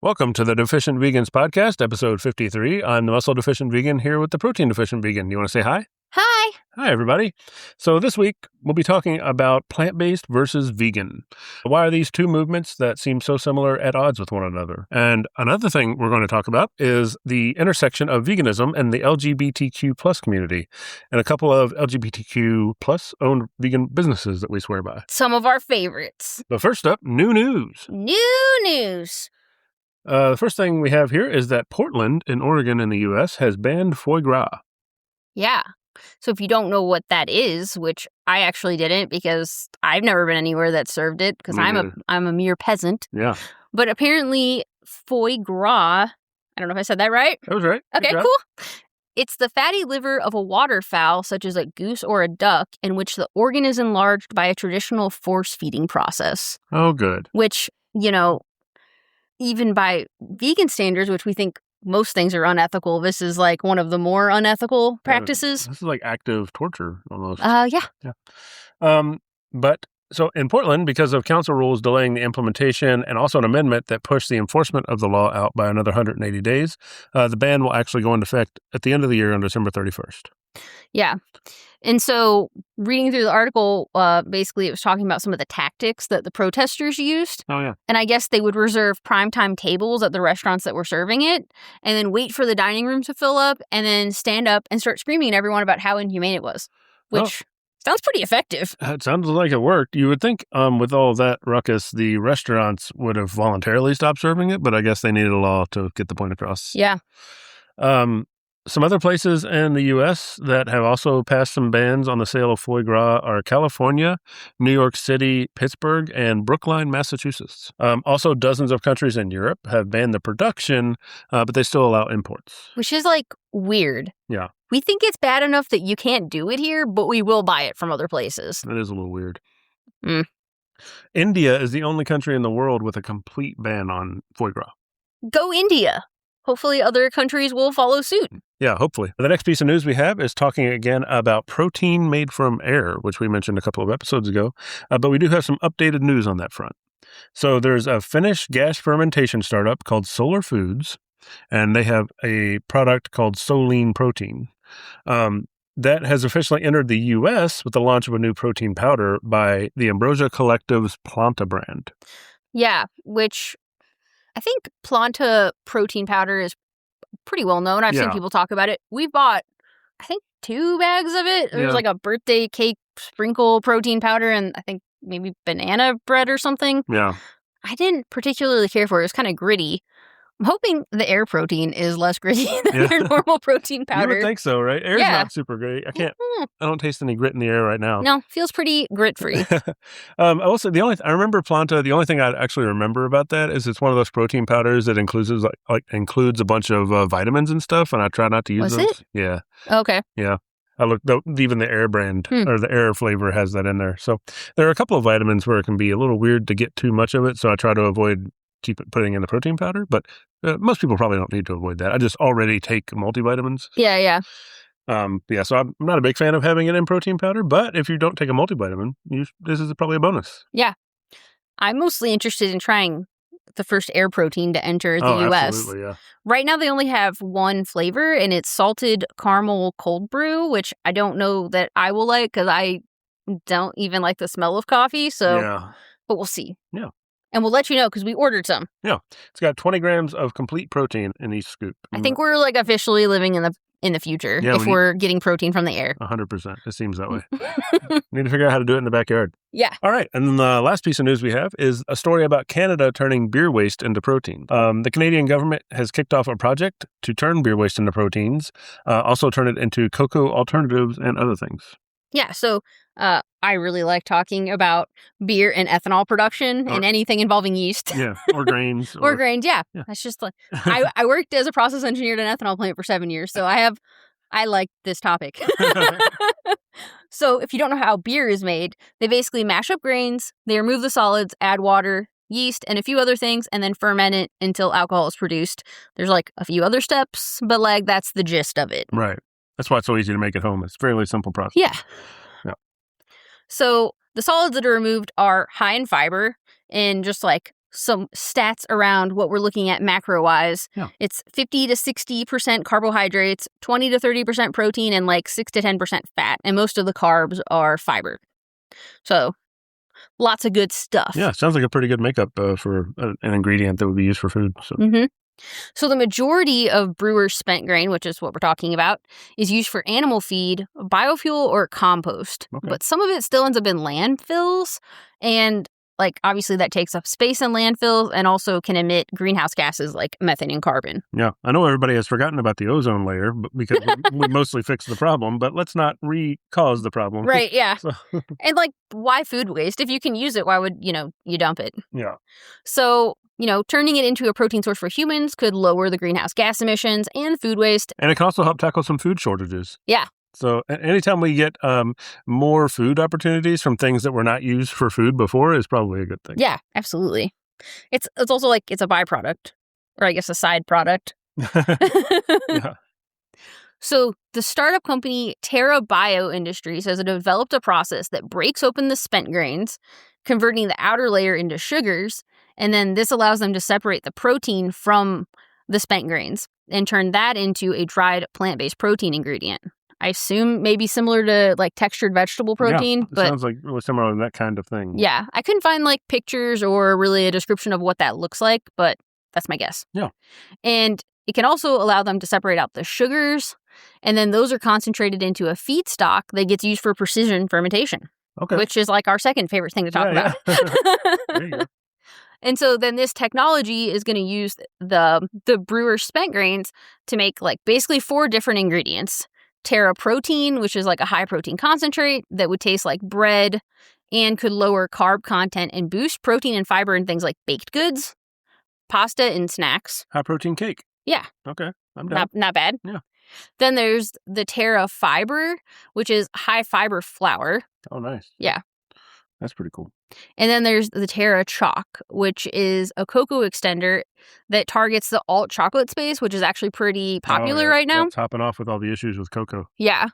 Welcome to the Deficient Vegans podcast, episode 53. I'm the Muscle Deficient Vegan here with the Protein Deficient Vegan. You want to say hi? Hi. Hi, everybody. So this week, we'll be talking about plant-based versus vegan. Why are these two movements that seem so similar at odds with one another? And another thing we're going to talk about is the intersection of veganism and the LGBTQ plus community, and a couple of LGBTQ plus owned vegan businesses that we swear by. Some of our favorites. But first up, new news. New news. The first thing we have here is that Portland in Oregon in the U.S. has banned foie gras. Yeah. So if you don't know what that is, which I actually didn't because I've never been anywhere that served it because I'm a mere peasant. Yeah. But apparently foie gras, I don't know if I said that right. That was right. Okay, cool. It's the fatty liver of a waterfowl, such as a goose or a duck, in which the organ is enlarged by a traditional force feeding process. Oh, good. Which, even by vegan standards, which we think most things are unethical, this is like one of the more unethical practices. This is like active torture almost. Yeah. But so in Portland, because of council rules delaying the implementation and also an amendment that pushed the enforcement of the law out by another 180 days, the ban will actually go into effect at the end of the year on December 31st. Yeah. And so reading through the article, basically it was talking about some of the tactics that the protesters used. Oh, yeah. And I guess they would reserve primetime tables at the restaurants that were serving it and then wait for the dining room to fill up and then stand up and start screaming at everyone about how inhumane it was, which sounds pretty effective. It sounds like it worked. You would think with all of that ruckus, the restaurants would have voluntarily stopped serving it, but I guess they needed a law to get the point across. Yeah. Some other places in the U.S. that have also passed some bans on the sale of foie gras are California, New York City, Pittsburgh, and Brookline, Massachusetts. Also, dozens of countries in Europe have banned the production, but they still allow imports. Which is, weird. Yeah. We think it's bad enough that you can't do it here, but we will buy it from other places. That is a little weird. Mm. India is the only country in the world with a complete ban on foie gras. Go India. Hopefully other countries will follow suit. Yeah, hopefully. The next piece of news we have is talking again about protein made from air, which we mentioned a couple of episodes ago, but we do have some updated news on that front. So there's a Finnish gas fermentation startup called Solar Foods, and they have a product called Solein Protein. That has officially entered the U.S. with the launch of a new protein powder by the Ambrosia Collective's Planta brand. Yeah, which I think Planta protein powder is pretty well known. I've seen people talk about it. We bought, I think, 2 bags of it. There's like a birthday cake sprinkle protein powder and I think maybe banana bread or something. Yeah. I didn't particularly care for it. It was kind of gritty. I'm hoping the air protein is less gritty than their normal protein powder. You would think so, right? Air's not super great. I don't taste any grit in the air right now. No, feels pretty grit-free. Also, I remember Planta, the only thing I actually remember about that is it's one of those protein powders that includes includes a bunch of vitamins and stuff, and I try not to use those. Was it? Yeah. Okay. Yeah. I looked, even the Air brand or the Air flavor has that in there. So there are a couple of vitamins where it can be a little weird to get too much of it, so I try to avoid putting in the protein powder, but most people probably don't need to avoid that. I just already take multivitamins. Yeah. So I'm not a big fan of having it in protein powder, but if you don't take a multivitamin, this is probably a bonus. Yeah. I'm mostly interested in trying the first air protein to enter the U.S. Absolutely, yeah. Right now they only have one flavor, and it's salted caramel cold brew, which I don't know that I will like because I don't even like the smell of coffee. So, but we'll see. Yeah. And we'll let you know because we ordered some. Yeah. It's got 20 grams of complete protein in each scoop. I think we're officially living in the future if we're getting protein from the air. 100%. It seems that way. Need to figure out how to do it in the backyard. Yeah. All right. And then the last piece of news we have is a story about Canada turning beer waste into protein. The Canadian government has kicked off a project to turn beer waste into proteins, also turn it into cocoa alternatives and other things. Yeah. So I really like talking about beer and ethanol production and anything involving yeast. Yeah, or grains. Or grains, yeah. That's just I worked as a process engineer at an ethanol plant for 7 years, so I like this topic. So if you don't know how beer is made, they basically mash up grains, they remove the solids, add water, yeast, and a few other things, and then ferment it until alcohol is produced. There's a few other steps, but that's the gist of it. Right. That's why it's so easy to make at home. It's a fairly simple process. Yeah. So the solids that are removed are high in fiber and just some stats around what we're looking at macro-wise. Yeah. It's 50 to 60% carbohydrates, 20 to 30% protein, and like 6 to 10% fat. And most of the carbs are fiber. So lots of good stuff. Yeah, sounds like a pretty good makeup for an ingredient that would be used for food. So. Mm-hmm. So the majority of brewer's spent grain, which is what we're talking about, is used for animal feed, biofuel, or compost. Okay. But some of it still ends up in landfills. And like, obviously, that takes up space in landfills and also can emit greenhouse gases like methane and carbon. Yeah, I know everybody has forgotten about the ozone layer because we mostly fixed the problem, but let's not re-cause the problem. Right, yeah. So. And like, why food waste? If you can use it, why would, you dump it? Yeah. So, turning it into a protein source for humans could lower the greenhouse gas emissions and food waste. And it can also help tackle some food shortages. Yeah. So anytime we get more food opportunities from things that were not used for food before is probably a good thing. Yeah, absolutely. It's also like it's a byproduct, or I guess a side product. Yeah. So the startup company Terra Bio Industries has developed a process that breaks open the spent grains, converting the outer layer into sugars, and then this allows them to separate the protein from the spent grains and turn that into a dried plant-based protein ingredient. I assume maybe similar to like textured vegetable protein. Yeah, but sounds like really similar to that kind of thing. Yeah, I couldn't find like pictures or really a description of what that looks like, but that's my guess. Yeah. And it can also allow them to separate out the sugars, and then those are concentrated into a feedstock that gets used for precision fermentation. Okay. Which is like our second favorite thing to talk about. There you go. And so then this technology is going to use the brewer's spent grains to make like basically 4 different ingredients. Terra protein, which is like a high protein concentrate that would taste like bread and could lower carb content and boost protein and fiber in things like baked goods, pasta, and snacks. High protein cake. Yeah. Okay. I'm down. Not bad. Yeah. Then there's the Terra fiber, which is high fiber flour. Oh, nice. Yeah. That's pretty cool. And then there's the Terra Chalk, which is a cocoa extender that targets the alt chocolate space, which is actually pretty popular right now. It's hopping off with all the issues with cocoa. Yeah.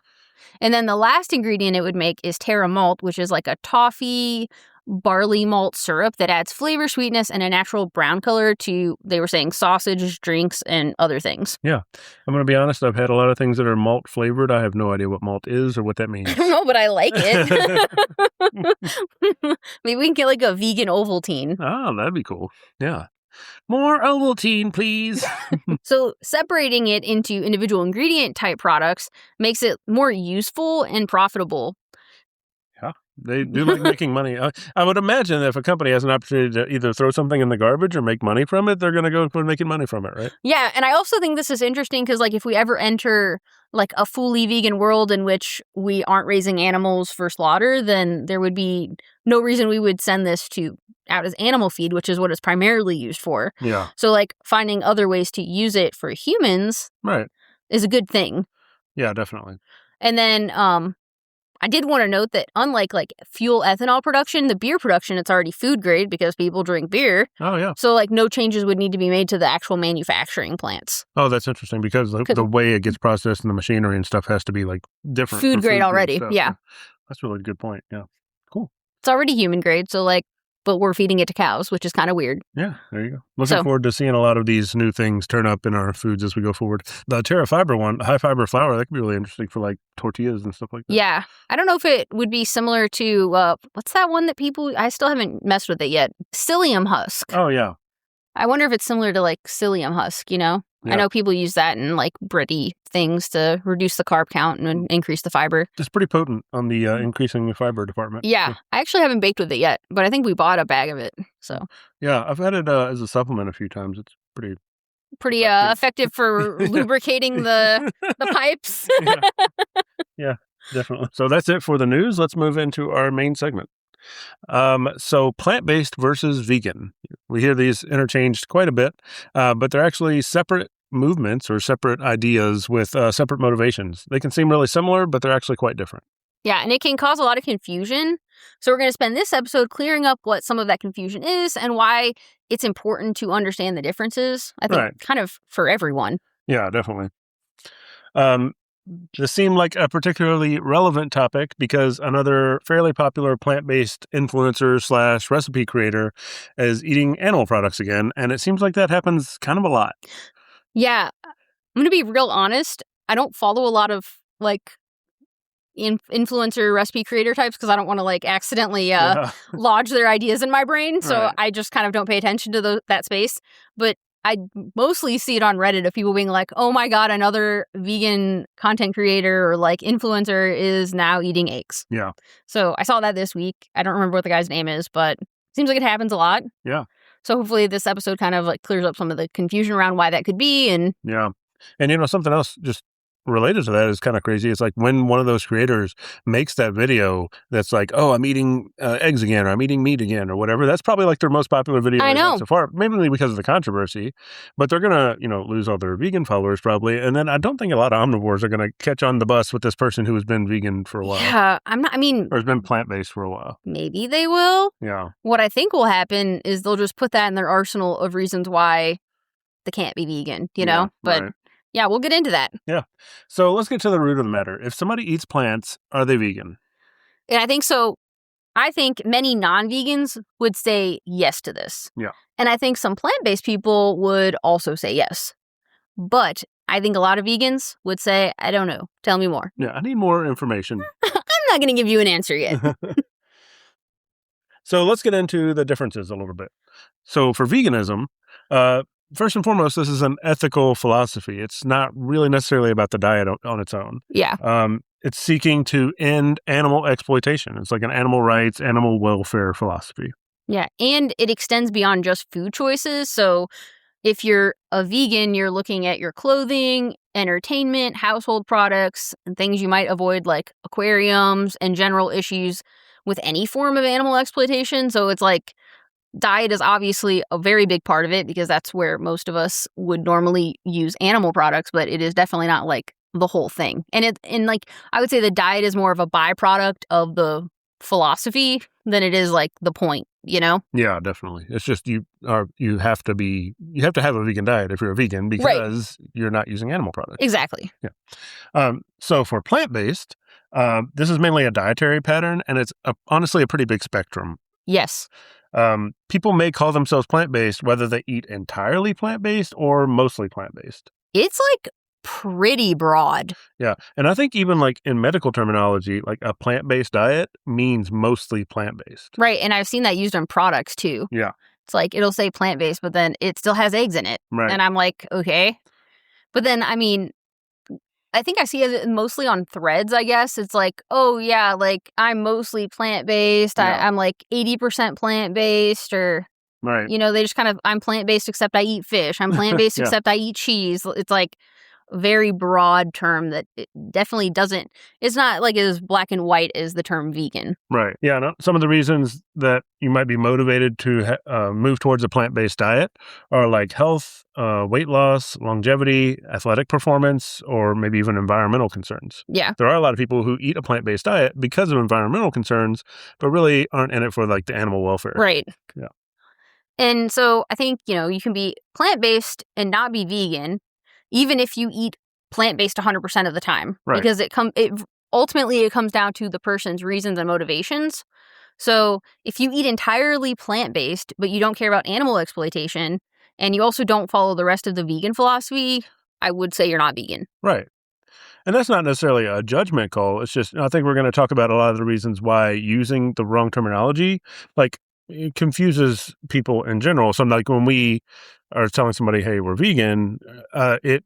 And then the last ingredient it would make is Terra Malt, which is like a toffee barley malt syrup that adds flavor, sweetness, and a natural brown color to, they were saying, sausage, drinks, and other things. Yeah. I'm going to be honest. I've had a lot of things that are malt flavored. I have no idea what malt is or what that means. I don't know, but I like it. Maybe we can get like a vegan Ovaltine. Oh, that'd be cool. Yeah. More Ovaltine, please. So separating it into individual ingredient type products makes it more useful and profitable. Yeah, they do like making money. I would imagine that if a company has an opportunity to either throw something in the garbage or make money from it, they're going to go for making money from it, right? Yeah, and I also think this is interesting because like if we ever enter like a fully vegan world in which we aren't raising animals for slaughter, then there would be no reason we would send this out as animal feed, which is what it's primarily used for. Yeah. So like finding other ways to use it for humans is a good thing. Yeah, definitely. And then I did want to note that unlike like fuel ethanol production, the beer production, it's already food grade because people drink beer. Oh, yeah. So like no changes would need to be made to the actual manufacturing plants. Oh, that's interesting because the way it gets processed and the machinery and stuff has to be like different. Food grade already. Stuff. Yeah. That's a really good point. Yeah. Cool. It's already human grade. So like, but we're feeding it to cows, which is kind of weird. Yeah, there you go. Looking forward to seeing a lot of these new things turn up in our foods as we go forward. The Terra Fiber one, high fiber flour, that could be really interesting for like tortillas and stuff like that. Yeah. I don't know if it would be similar to, what's that one that I still haven't messed with it yet. Psyllium husk. Oh, yeah. I wonder if it's similar to like psyllium husk, Yeah. I know people use that in like bready things to reduce the carb count and increase the fiber. It's pretty potent on the increasing the fiber department. Yeah. I actually haven't baked with it yet, but I think we bought a bag of it. So yeah, I've had it as a supplement a few times. It's pretty effective for lubricating the pipes. Yeah, definitely. So that's it for the news. Let's move into our main segment. So plant-based versus vegan. We hear these interchanged quite a bit, but they're actually separate movements or separate ideas with separate motivations. They can seem really similar, but they're actually quite different. Yeah, and it can cause a lot of confusion. So we're going to spend this episode clearing up what some of that confusion is and why it's important to understand the differences. I think kind of for everyone. Yeah, definitely. This seemed like a particularly relevant topic because another fairly popular plant-based influencer / recipe creator is eating animal products again, and it seems like that happens kind of a lot. Yeah. I'm going to be real honest. I don't follow a lot of like influencer recipe creator types because I don't want to like accidentally lodge their ideas in my brain. So Right. I just kind of don't pay attention to that space. But I mostly see it on Reddit of people being like, oh my God, another vegan content creator or like influencer is now eating eggs. Yeah. So I saw that this week. I don't remember what the guy's name is, but it seems like it happens a lot. Yeah. So hopefully this episode kind of like clears up some of the confusion around why that could be. And Yeah. And, something else just related to that is kind of crazy. It's like when one of those creators makes that video that's like, oh, I'm eating eggs again, or I'm eating meat again, or whatever. That's probably like their most popular video I know. so far, maybe because of the controversy. But they're going to, lose all their vegan followers probably. And then I don't think a lot of omnivores are going to catch on the bus with this person who has been vegan for a while. Yeah, or has been plant-based for a while. Maybe they will. Yeah. What I think will happen is they'll just put that in their arsenal of reasons why they can't be vegan, Yeah, But right. yeah, we'll get into that. Yeah. So let's get to the root of the matter. If somebody eats plants, are they vegan? And I think so. I think many non-vegans would say yes to this. Yeah. And I think some plant-based people would also say yes. But I think a lot of vegans would say, I don't know. Tell me more. Yeah, I need more information. I'm not going to give you an answer yet. So let's get into the differences a little bit. So for veganism, first and foremost, this is an ethical philosophy. It's not really necessarily about the diet on its own. Yeah. It's seeking to end animal exploitation. It's like an animal rights, animal welfare philosophy. Yeah. And it extends beyond just food choices. So if you're a vegan, you're looking at your clothing, entertainment, household products, and things you might avoid like aquariums and general issues with any form of animal exploitation. So it's like diet is obviously a very big part of it because that's where most of us would normally use animal products, but it is definitely not like the whole thing. And like I would say the diet is more of a byproduct of the philosophy than it is like the point, Yeah, definitely. It's just you have to have a vegan diet if you're a vegan because you're not using animal products. Exactly. Yeah. So for plant-based, this is mainly a dietary pattern, and it's honestly a pretty big spectrum. Yes. People may call themselves plant-based whether they eat entirely plant-based or mostly plant-based. It's like pretty broad. Yeah. And I think even like in medical terminology, like a plant-based diet means mostly plant-based. Right. And I've seen that used on products too. Yeah. It's like it'll say plant-based, but then it still has eggs in it. Right. And I'm like, okay. But then, I think I see it mostly on threads, I guess. It's like, oh, yeah, like I'm mostly plant-based. Yeah. I'm like 80% plant-based or, right. They just kind of, I'm plant-based except I eat fish. I'm plant-based except I eat cheese. It's like a very broad term that it definitely doesn't, it's not like as black and white as the term vegan. Right. Yeah. No, some of the reasons that you might be motivated to move towards a plant-based diet are like health, weight loss, longevity, athletic performance, or maybe even environmental concerns. Yeah. There are a lot of people who eat a plant-based diet because of environmental concerns, but really aren't in it for like the animal welfare. Right. Yeah. And so I think, you can be plant-based and not be vegan, even if you eat plant-based 100% of the time. Right. Because ultimately it comes down to the person's reasons and motivations. So if you eat entirely plant-based, but you don't care about animal exploitation, and you also don't follow the rest of the vegan philosophy, I would say you're not vegan. Right. And that's not necessarily a judgment call. It's just, I think we're going to talk about a lot of the reasons why using the wrong terminology, like, it confuses people in general. So like when we are telling somebody, hey, we're vegan,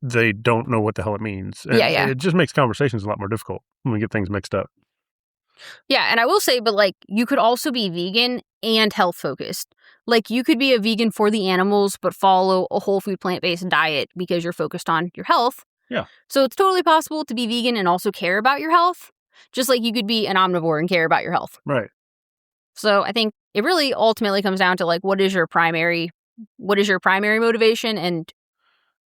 they don't know what the hell it means. And yeah. It just makes conversations a lot more difficult when we get things mixed up. Yeah, and I will say, but like you could also be vegan and health focused. Like you could be a vegan for the animals, but follow a whole food plant-based diet because you're focused on your health. Yeah. So it's totally possible to be vegan and also care about your health, just like you could be an omnivore and care about your health. Right. So I think it really ultimately comes down to like, what is your primary motivation, and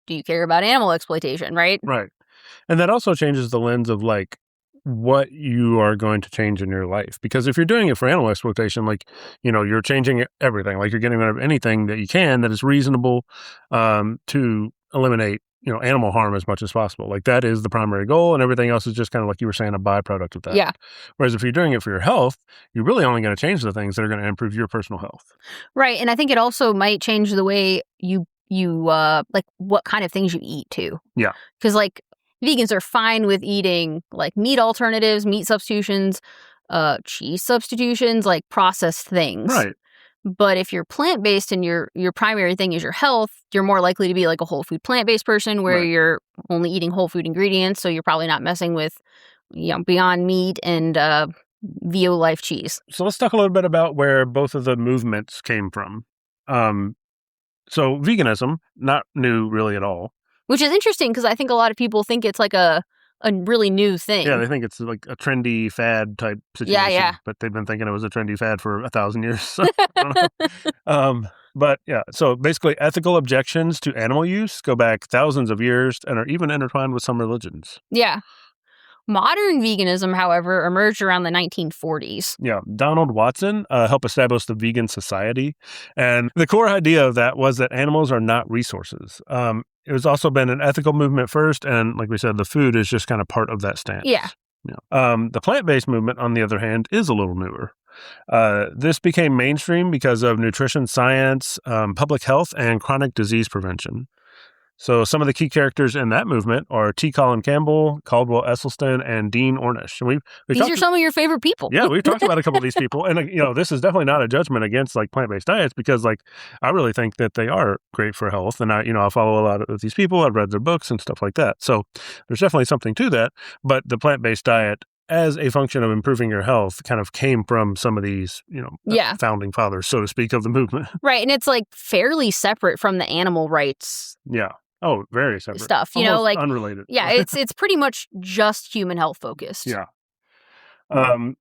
do you care about animal exploitation, right? Right. And that also changes the lens of like what you are going to change in your life. Because if you're doing it for animal exploitation, like, you're changing everything. Like you're getting rid of anything that you can that is reasonable to eliminate animal harm as much as possible. Like that is the primary goal, and everything else is just kind of like you were saying, a byproduct of that. Yeah. Whereas if you're doing it for your health, you're really only going to change the things that are going to improve your personal health. Right. And I think it also might change the way you like what kind of things you eat too. Yeah. Because like vegans are fine with eating like meat alternatives, meat substitutions, cheese substitutions, like processed things. Right. But if you're plant-based and your primary thing is your health, you're more likely to be like a whole food plant-based person where Right. you're only eating whole food ingredients. So you're probably not messing with, Beyond Meat and VO Life cheese. So let's talk a little bit about where both of the movements came from. So veganism, not new really at all. Which is interesting because I think a lot of people think it's like a really new thing. Yeah, they think it's like a trendy fad type situation. Yeah. But they've been thinking it was a trendy fad for 1,000 years. So, I don't know. But yeah, so basically ethical objections to animal use go back thousands of years and are even intertwined with some religions. Yeah. Modern veganism, however, emerged around the 1940s. Yeah, Donald Watson helped establish the Vegan Society. And the core idea of that was that animals are not resources. It has also been an ethical movement first, and like we said, the food is just kind of part of that stance. Yeah. The plant-based movement, on the other hand, is a little newer. This became mainstream because of nutrition science, public health, and chronic disease prevention. So some of the key characters in that movement are T. Colin Campbell, Caldwell Esselstyn, and Dean Ornish. And these are some of your favorite people. Yeah, we've talked about a couple of these people. And, this is definitely not a judgment against, like, plant-based diets because, like, I really think that they are great for health. And, I follow a lot of these people. I've read their books and stuff like that. So there's definitely something to that. But the plant-based diet, as a function of improving your health, kind of came from some of these, founding fathers, so to speak, of the movement. Right. And it's, like, fairly separate from the animal rights. Yeah. Oh, very separate stuff, almost like unrelated. Yeah, it's pretty much just human health focused. Yeah. The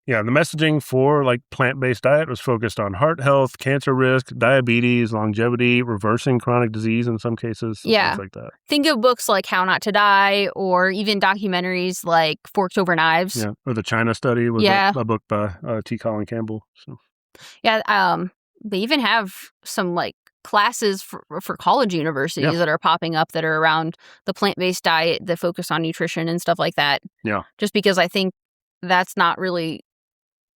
messaging for like plant-based diet was focused on heart health, cancer risk, diabetes, longevity, reversing chronic disease in some cases, things like that. Think of books like How Not to Die, or even documentaries like Forks Over Knives. Yeah, or the China Study was a book by T. Colin Campbell. So. Yeah, they even have some like classes for college universities that are popping up that are around the plant-based diet that focus on nutrition and stuff like that. Yeah. Just because I think that's not really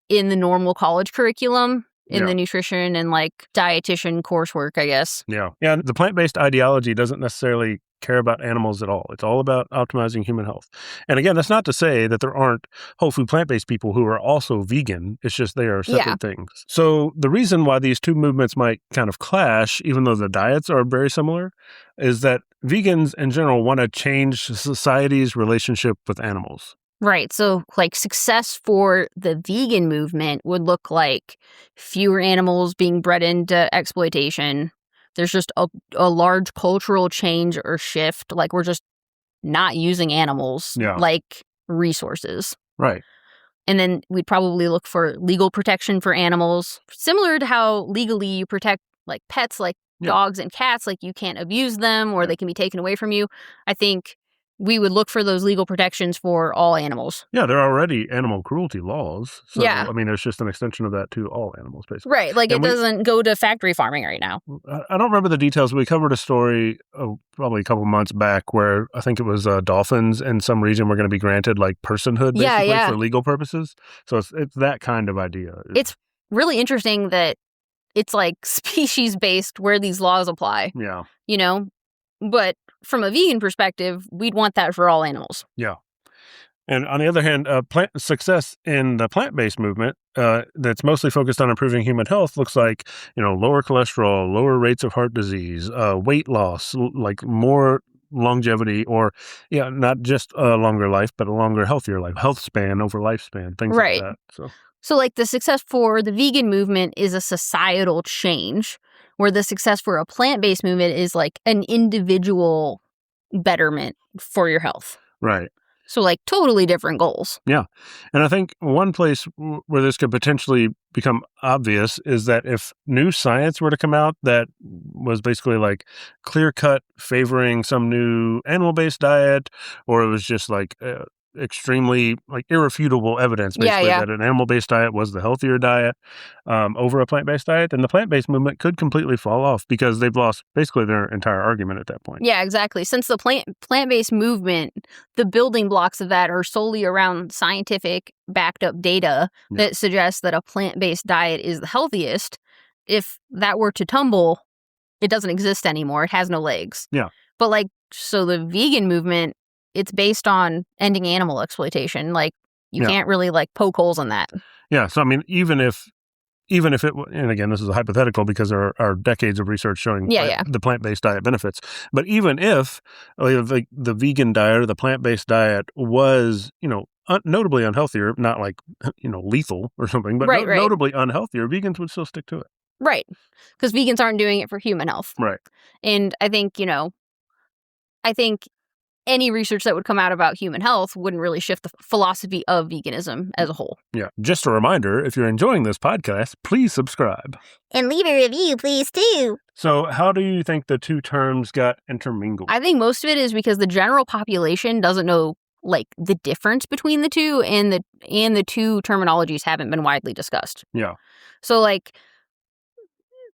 in the normal college curriculum in the nutrition and like dietitian coursework, I guess. Yeah. Yeah. The plant-based ideology doesn't necessarily care about animals at all. It's all about optimizing human health. And again, that's not to say that there aren't whole food plant-based people who are also vegan. It's just they are separate things. So the reason why these two movements might kind of clash, even though the diets are very similar, is that vegans in general want to change society's relationship with animals. Right. So, like, success for the vegan movement would look like fewer animals being bred into exploitation. There's just a large cultural change or shift. Like, we're just not using animals like resources. Right. And then we'd probably look for legal protection for animals, similar to how legally you protect, like, pets, like dogs and cats. Like, you can't abuse them or they can be taken away from you. I think we would look for those legal protections for all animals. Yeah, there are already animal cruelty laws. So, yeah. I mean, it's just an extension of that to all animals, basically. Right. Like, and it doesn't go to factory farming right now. I don't remember the details. We covered a story probably a couple months back where I think it was dolphins in some region were going to be granted, like, personhood, basically, for legal purposes. So it's that kind of idea. It's really interesting that it's, like, species-based where these laws apply. Yeah. But from a vegan perspective, we'd want that for all animals. Yeah. And on the other hand, success in the plant-based movement that's mostly focused on improving human health looks like, lower cholesterol, lower rates of heart disease, weight loss, like more longevity, or, not just a longer life, but a longer, healthier life, health span over lifespan, things like that. So, like, the success for the vegan movement is a societal change, where the success for a plant-based movement is like an individual betterment for your health. Right. So, like, totally different goals. Yeah. And I think one place where this could potentially become obvious is that if new science were to come out that was basically like clear-cut favoring some new animal-based diet, or it was just like extremely irrefutable evidence, basically, that an animal-based diet was the healthier diet over a plant-based diet, then the plant-based movement could completely fall off because they've lost basically their entire argument at that point. Yeah, exactly. Since the plant-based movement, the building blocks of that are solely around scientific backed up data that suggests that a plant-based diet is the healthiest. If that were to tumble, it doesn't exist anymore. It has no legs. Yeah. But so the vegan movement, it's based on ending animal exploitation. You can't really poke holes in that. Yeah. So, I mean, even if it, and again, this is a hypothetical because there are decades of research showing the plant-based diet benefits. But even if the vegan diet or the plant-based diet was, notably unhealthier, not lethal or something, but notably unhealthier, vegans would still stick to it. Right. Because vegans aren't doing it for human health. Right. And I think, any research that would come out about human health wouldn't really shift the philosophy of veganism as a whole. Yeah. Just a reminder, if you're enjoying this podcast, please subscribe. And leave a review, please, too. So how do you think the two terms got intermingled? I think most of it is because the general population doesn't know the difference between the two, and the two terminologies haven't been widely discussed. Yeah. So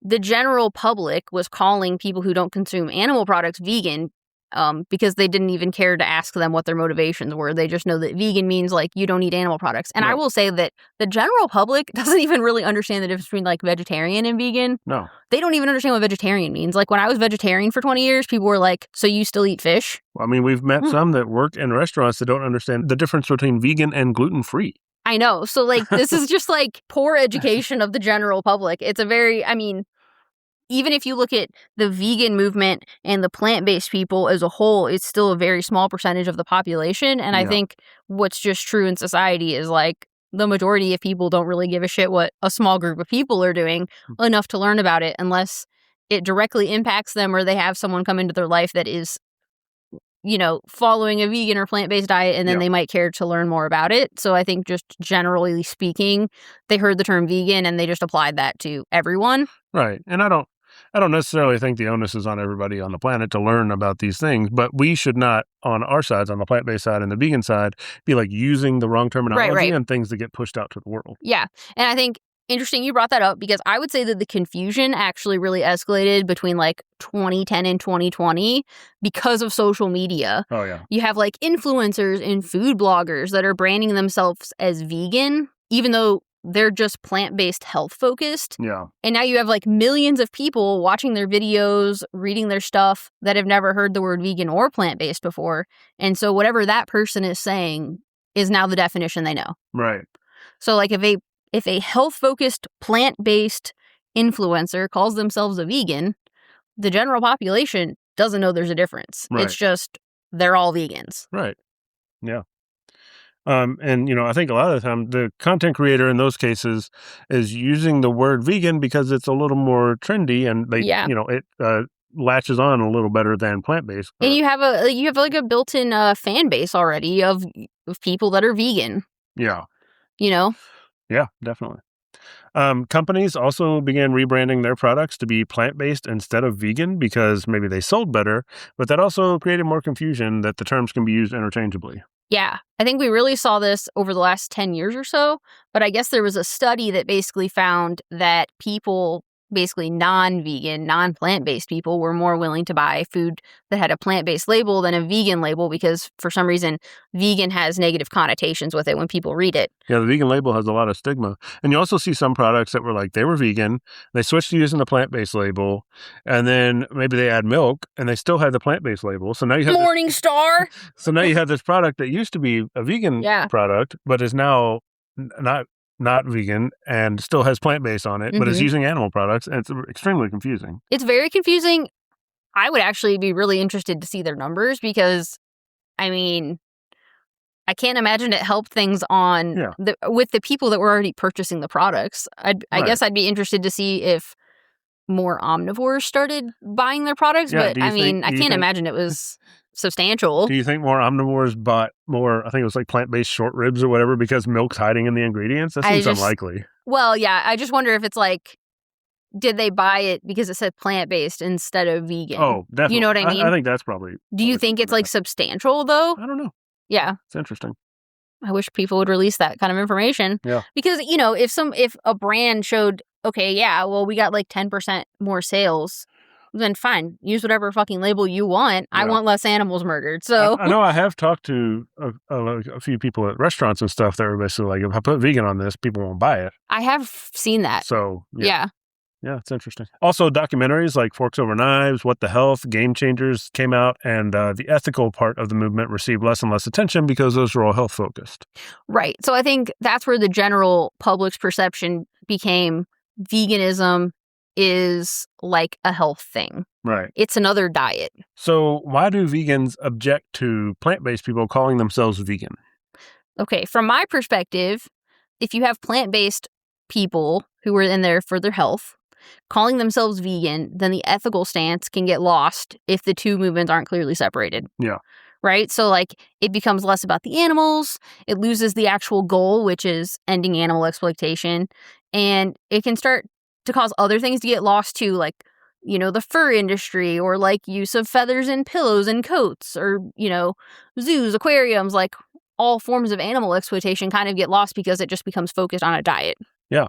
the general public was calling people who don't consume animal products vegan because they didn't even care to ask them what their motivations were. They just know that vegan means you don't eat animal products. And I will say that the general public doesn't even really understand the difference between vegetarian and vegan. No. They don't even understand what vegetarian means. When I was vegetarian for 20 years, people were like, so you still eat fish? Well, I mean, we've met some that work in restaurants that don't understand the difference between vegan and gluten-free. I know. So this is just poor education of the general public. It's a very, even if you look at the vegan movement and the plant-based people as a whole, it's still a very small percentage of the population. And I think what's just true in society is the majority of people don't really give a shit what a small group of people are doing enough to learn about it unless it directly impacts them or they have someone come into their life that is, following a vegan or plant-based diet, and then they might care to learn more about it. So I think just generally speaking, they heard the term vegan and they just applied that to everyone. Right. And I don't necessarily think the onus is on everybody on the planet to learn about these things, but we should not, on our sides, on the plant-based side and the vegan side, be using the wrong terminology and things that get pushed out to the world. Yeah. And I think interesting you brought that up because I would say that the confusion actually really escalated between 2010 and 2020 because of social media. Oh, yeah. You have influencers and food bloggers that are branding themselves as vegan, even though they're just plant-based health focused. Yeah. And now you have millions of people watching their videos, reading their stuff that have never heard the word vegan or plant-based before. And so whatever that person is saying is now the definition they know. Right. So if a health-focused plant-based influencer calls themselves a vegan, the general population doesn't know there's a difference. Right. It's just they're all vegans. Right. Yeah. And, I think a lot of the time the content creator in those cases is using the word vegan because it's a little more trendy and they, it latches on a little better than plant-based. And you have a built-in fan base already of people that are vegan. Yeah. Yeah, definitely. Companies also began rebranding their products to be plant-based instead of vegan because maybe they sold better, but that also created more confusion that the terms can be used interchangeably. Yeah, I think we really saw this over the last 10 years or so, but I guess there was a study that basically found that people, basically non-vegan, non-plant-based people, were more willing to buy food that had a plant-based label than a vegan label because for some reason vegan has negative connotations with it when people read it. Yeah, the vegan label has a lot of stigma. And you also see some products that were they were vegan, they switched to using the plant-based label, and then maybe they add milk and they still had the plant-based label. So now you have Morningstar. So now you have this product that used to be a vegan product, but is now not vegan and still has plant-based on it, but is using animal products, and it's extremely confusing. It's very confusing. I would actually be really interested to see their numbers because, I can't imagine it helped things with the people that were already purchasing the products. I guess I'd be interested to see if more omnivores started buying their products, but I can't imagine it was substantial. Do you think more omnivores bought more, I think it was plant-based short ribs or whatever because milk's hiding in the ingredients? That seems unlikely. Well, yeah, I just wonder if it's did they buy it because it said plant-based instead of vegan? Oh, definitely. You know what I mean? I think that's probably... Do you think it's substantial though? I don't know. Yeah. It's interesting. I wish people would release that kind of information. Yeah. Because, if a brand showed, okay, yeah, well, we got like 10% more sales, then fine, use whatever fucking label you want. Yeah. I want less animals murdered. So I know I have talked to a few people at restaurants and stuff that were basically like, if I put vegan on this, people won't buy it. I have seen that. So yeah. Yeah, it's interesting. Also, documentaries like Forks Over Knives, What the Health, Game Changers came out, and the ethical part of the movement received less and less attention because those were all health focused. Right. So I think that's where the general public's perception became veganism is like a health thing. Right. It's another diet. So why do vegans object to plant-based people calling themselves vegan? Okay, from my perspective, if you have plant-based people who are in there for their health, calling themselves vegan, then the ethical stance can get lost if the two movements aren't clearly separated. Yeah. Right? So, it becomes less about the animals, it loses the actual goal, which is ending animal exploitation, and it can start to cause other things to get lost too, like, the fur industry, or use of feathers in pillows and coats, or, zoos, aquariums, all forms of animal exploitation kind of get lost because it just becomes focused on a diet. Yeah.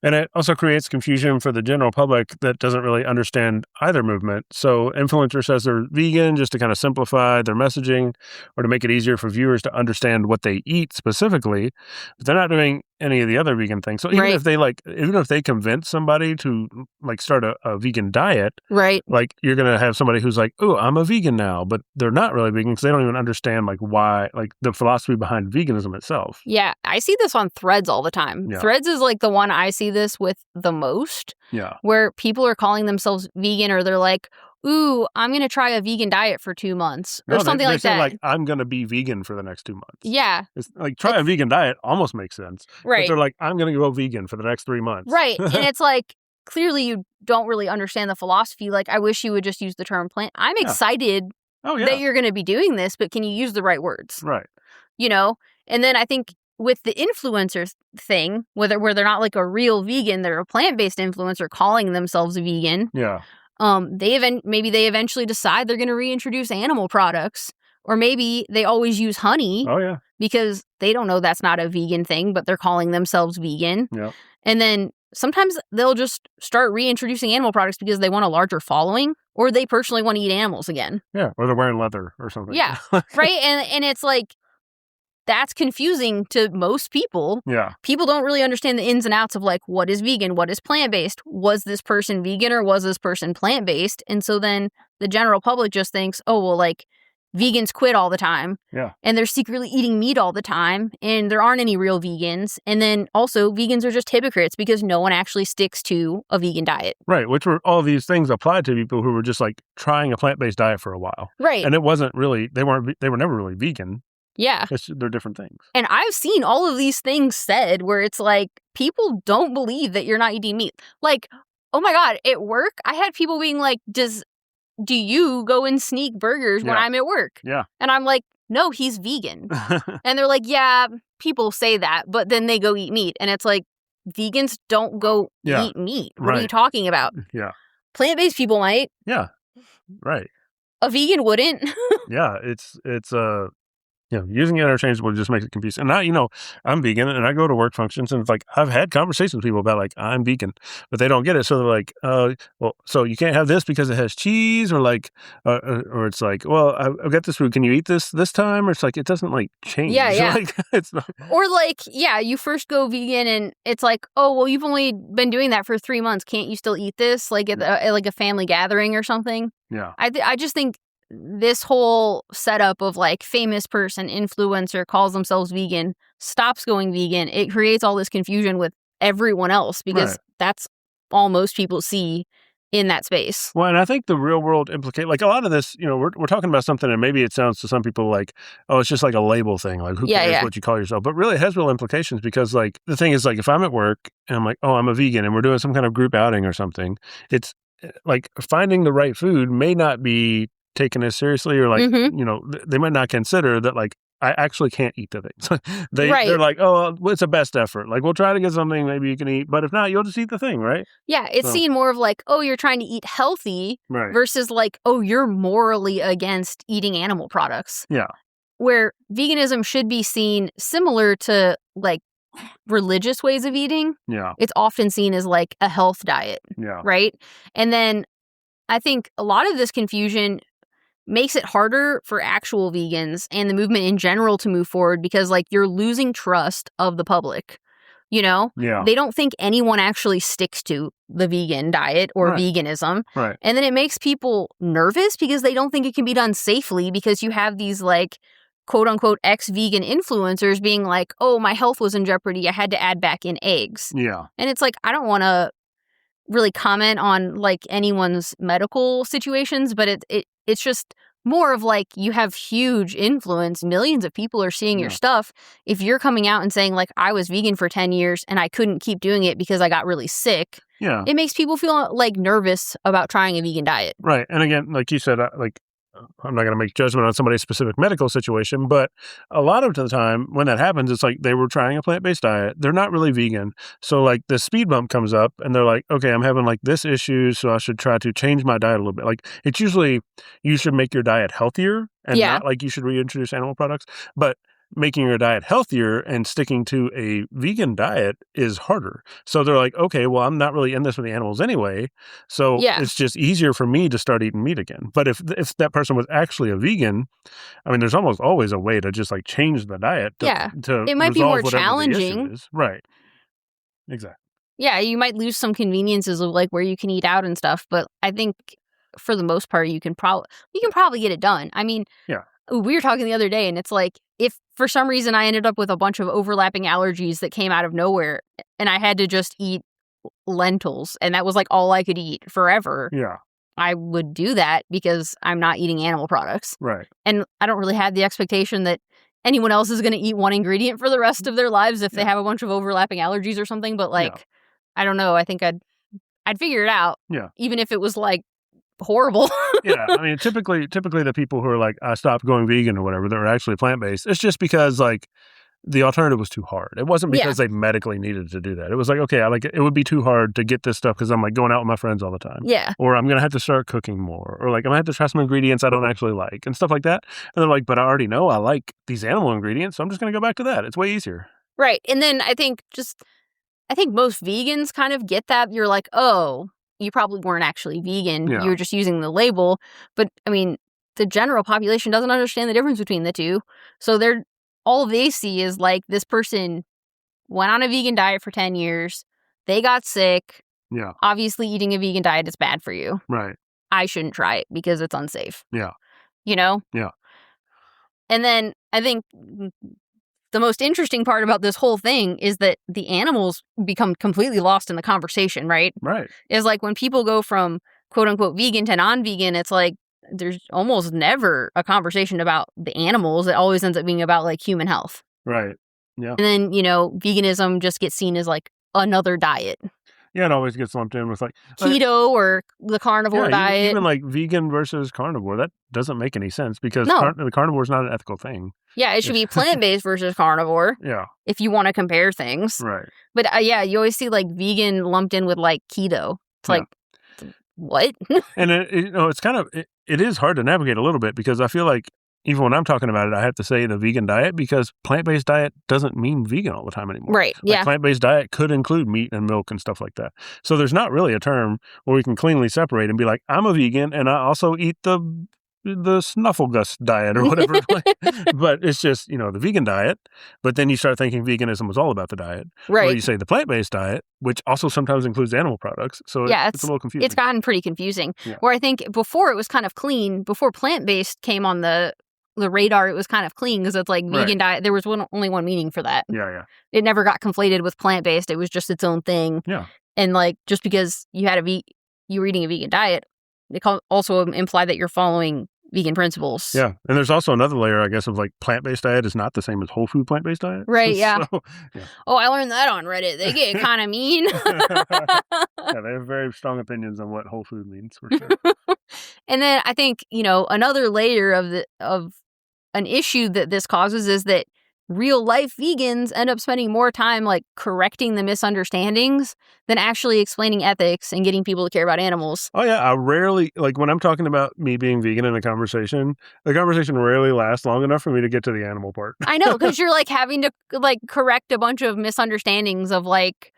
And it also creates confusion for the general public that doesn't really understand either movement. So influencers says they're vegan just to kind of simplify their messaging or to make it easier for viewers to understand what they eat specifically. But they're not doing any of the other vegan things. So even if they convince somebody to start a vegan diet, right? You're going to have somebody who's like, "Oh, I'm a vegan now," but they're not really vegan because they don't even understand why, the philosophy behind veganism itself. Yeah, I see this on Threads all the time. Yeah. Threads is the one I see this with the most. Yeah. Where people are calling themselves vegan, or they're like, ooh, I'm going to try a vegan diet for 2 months, or something like that. I'm going to be vegan for the next 2 months. Yeah. It's try a vegan diet almost makes sense. Right. But they're like, I'm going to go vegan for the next 3 months. Right. And it's clearly you don't really understand the philosophy. I wish you would just use the term plant. I'm excited that you're going to be doing this, but can you use the right words? Right. And then I think with the influencer thing, where they're not a real vegan, they're a plant-based influencer calling themselves a vegan. Yeah. Maybe they eventually decide they're going to reintroduce animal products, or maybe they always use honey. Oh yeah. Because they don't know that's not a vegan thing, but they're calling themselves vegan. Yeah. And then sometimes they'll just start reintroducing animal products because they want a larger following, or they personally want to eat animals again. Yeah. Or they're wearing leather or something. Yeah. Right. And it's that's confusing to most people. Yeah. People don't really understand the ins and outs of what is vegan, what is plant-based. Was this person vegan or was this person plant-based? And so then the general public just thinks, oh, well, vegans quit all the time. Yeah. And they're secretly eating meat all the time, and there aren't any real vegans. And then also vegans are just hypocrites because no one actually sticks to a vegan diet. Right. Which were all these things applied to people who were just trying a plant-based diet for a while. Right. And it wasn't really, they were never really vegan. Yeah. They're different things. And I've seen all of these things said where it's people don't believe that you're not eating meat. Oh my God, at work, I had people being like, do you go and sneak burgers when I'm at work? Yeah. And I'm like, no, he's vegan. And they're like, yeah, people say that, but then they go eat meat. And it's vegans don't go eat meat. What are you talking about? Yeah. Plant-based people might. Yeah. Right. A vegan wouldn't. Yeah. It's using it interchangeably just makes it confusing. And I'm vegan and I go to work functions and I've had conversations with people about I'm vegan, but they don't get it. So they're like, well, so you can't have this because it has cheese, or or it's well, I've got this food. Can you eat this time? Or it's it doesn't change. Yeah, yeah. It's not. Or you first go vegan and it's oh, well, you've only been doing that for 3 months. Can't you still eat this? At a family gathering or something? Yeah. I just think this whole setup of famous person, influencer, calls themselves vegan, stops going vegan. It creates all this confusion with everyone else because that's all most people see in that space. Well, and I think the real world implicate a lot of this, we're talking about something and maybe it sounds to some people oh, it's just a label thing. Who cares what you call yourself? But really it has real implications because the thing is if I'm at work and I'm oh, I'm a vegan and we're doing some kind of group outing or something, it's finding the right food may not be taken as seriously, or they might not consider that I actually can't eat the things. They're oh, well, it's a best effort. We'll try to get something maybe you can eat, but if not, you'll just eat the thing, right? Yeah, it's seen more of oh, you're trying to eat healthy, right, versus oh, you're morally against eating animal products. Yeah. where veganism should be seen similar to like religious ways of eating. Yeah. It's often seen as like a health diet. Yeah. Right. And then I think a lot of this confusion makes it harder for actual vegans and the movement in general to move forward because like you're losing trust of the public. You know, they don't think anyone actually sticks to the vegan diet or veganism. Right. And then it makes people nervous because they don't think it can be done safely because you have these like quote unquote ex-vegan influencers being like, oh, my health was in jeopardy. I had to add back in eggs. Yeah. And it's like, I don't want to really comment on like anyone's medical situations, but it's just more of like you have huge influence. Millions of people are seeing your stuff. If you're coming out and saying like I was vegan for 10 years and I couldn't keep doing it because I got really sick, it makes people feel like nervous about trying a vegan diet. Right. And again, like you said, I'm not going to make judgment on somebody's specific medical situation, but a lot of the time when that happens, it's like they were trying a plant-based diet. They're not really vegan. So like the speed bump comes up and they're like, okay, I'm having like this issue, so I should try to change my diet a little bit. Like it's usually you should make your diet healthier and not like you should reintroduce animal products. But making your diet healthier and sticking to a vegan diet is harder. So they're like, okay, well, I'm not really in this with the animals anyway. So it's just easier for me to start eating meat again. But if that person was actually a vegan, I mean, there's almost always a way to just like change the diet to it might be more challenging. Right. Exactly. Yeah, you might lose some conveniences of like where you can eat out and stuff, but I think for the most part you can probably get it done. I mean, we were talking the other day and it's like if for some reason I ended up with a bunch of overlapping allergies that came out of nowhere and I had to just eat lentils and that was like all I could eat forever. Yeah. I would do that because I'm not eating animal products. Right. And I don't really have the expectation that anyone else is going to eat one ingredient for the rest of their lives if they have a bunch of overlapping allergies or something. But like, I don't know. I think I'd figure it out. Yeah. Even if it was like horrible. I mean, typically the people who are like, I stopped going vegan or whatever, they're actually plant-based. It's just because like the alternative was too hard. It wasn't because they medically needed to do that. It was like, okay, it would be too hard to get this stuff because I'm like going out with my friends all the time. Yeah. Or I'm going to have to start cooking more. Or like I'm going to have to try some ingredients I don't actually like and stuff like that. And they're like, but I already know I like these animal ingredients, so I'm just going to go back to that. It's way easier. Right. And then I think most vegans kind of get that. You're like, oh, you probably weren't actually vegan. You were just using the label. But I mean, the general population doesn't understand the difference between the two. So all they see is like this person went on a vegan diet for 10 years. They got sick. Yeah. Obviously, eating a vegan diet is bad for you. Right. I shouldn't try it because it's unsafe. Yeah. You know? Yeah. And then I think the most interesting part about this whole thing is that the animals become completely lost in the conversation, right? Right. It's like when people go from quote unquote vegan to non-vegan, it's like there's almost never a conversation about the animals. It always ends up being about like human health. Right. Yeah. And then, veganism just gets seen as like another diet. Yeah, it always gets lumped in with like keto or the carnivore diet. Even like vegan versus carnivore, that doesn't make any sense because the carnivore is not an ethical thing. Yeah, it should be plant-based versus carnivore. Yeah. If you want to compare things. Right. But you always see like vegan lumped in with like keto. It's like, what? And it's kind of, it is hard to navigate a little bit because I feel like even when I'm talking about it, I have to say the vegan diet because plant-based diet doesn't mean vegan all the time anymore. Right, like plant-based diet could include meat and milk and stuff like that. So there's not really a term where we can cleanly separate and be like, I'm a vegan and I also eat the snufflegus diet or whatever. But it's just, the vegan diet. But then you start thinking veganism was all about the diet. Right. Or you say the plant-based diet, which also sometimes includes animal products. So it's a little confusing. It's gotten pretty confusing. Yeah. Where I think before it was kind of clean, before plant-based came on the radar, it was kind of clean because it's like vegan diet. There was only one meaning for that. Yeah. It never got conflated with plant-based. It was just its own thing. Yeah. And like, just because you had you were eating a vegan diet, it also imply that you're following vegan principles. Yeah. And there's also another layer, I guess, of like plant-based diet is not the same as whole food plant-based diet. Right, yeah. So, yeah. Oh, I learned that on Reddit. They get kind of mean. Yeah, they have very strong opinions on what whole food means, for sure. And then I think, another layer of an issue that this causes is that real life vegans end up spending more time like correcting the misunderstandings than actually explaining ethics and getting people to care about animals. Oh yeah, I rarely, like when I'm talking about me being vegan in a conversation, the conversation rarely lasts long enough for me to get to the animal part. I know, because you're like having to like correct a bunch of misunderstandings of like,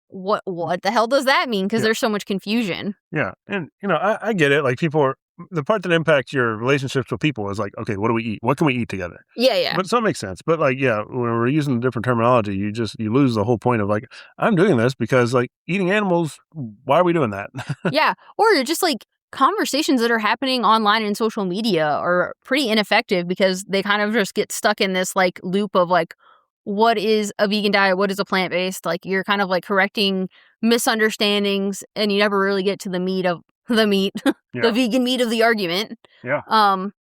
what the hell does that mean? Because there's so much confusion. Yeah. And, I get it. Like the part that impacts your relationships with people is like, okay, what do we eat? What can we eat together? Yeah. But so it makes sense. But like, yeah, when we're using different terminology, you lose the whole point of like, I'm doing this because like eating animals, why are we doing that? Yeah. Or just like conversations that are happening online and social media are pretty ineffective because they kind of just get stuck in this like loop of like, what is a vegan diet? What is a plant-based? Like you're kind of like correcting misunderstandings and you never really get to the meat of the vegan meat of the argument. Yeah. And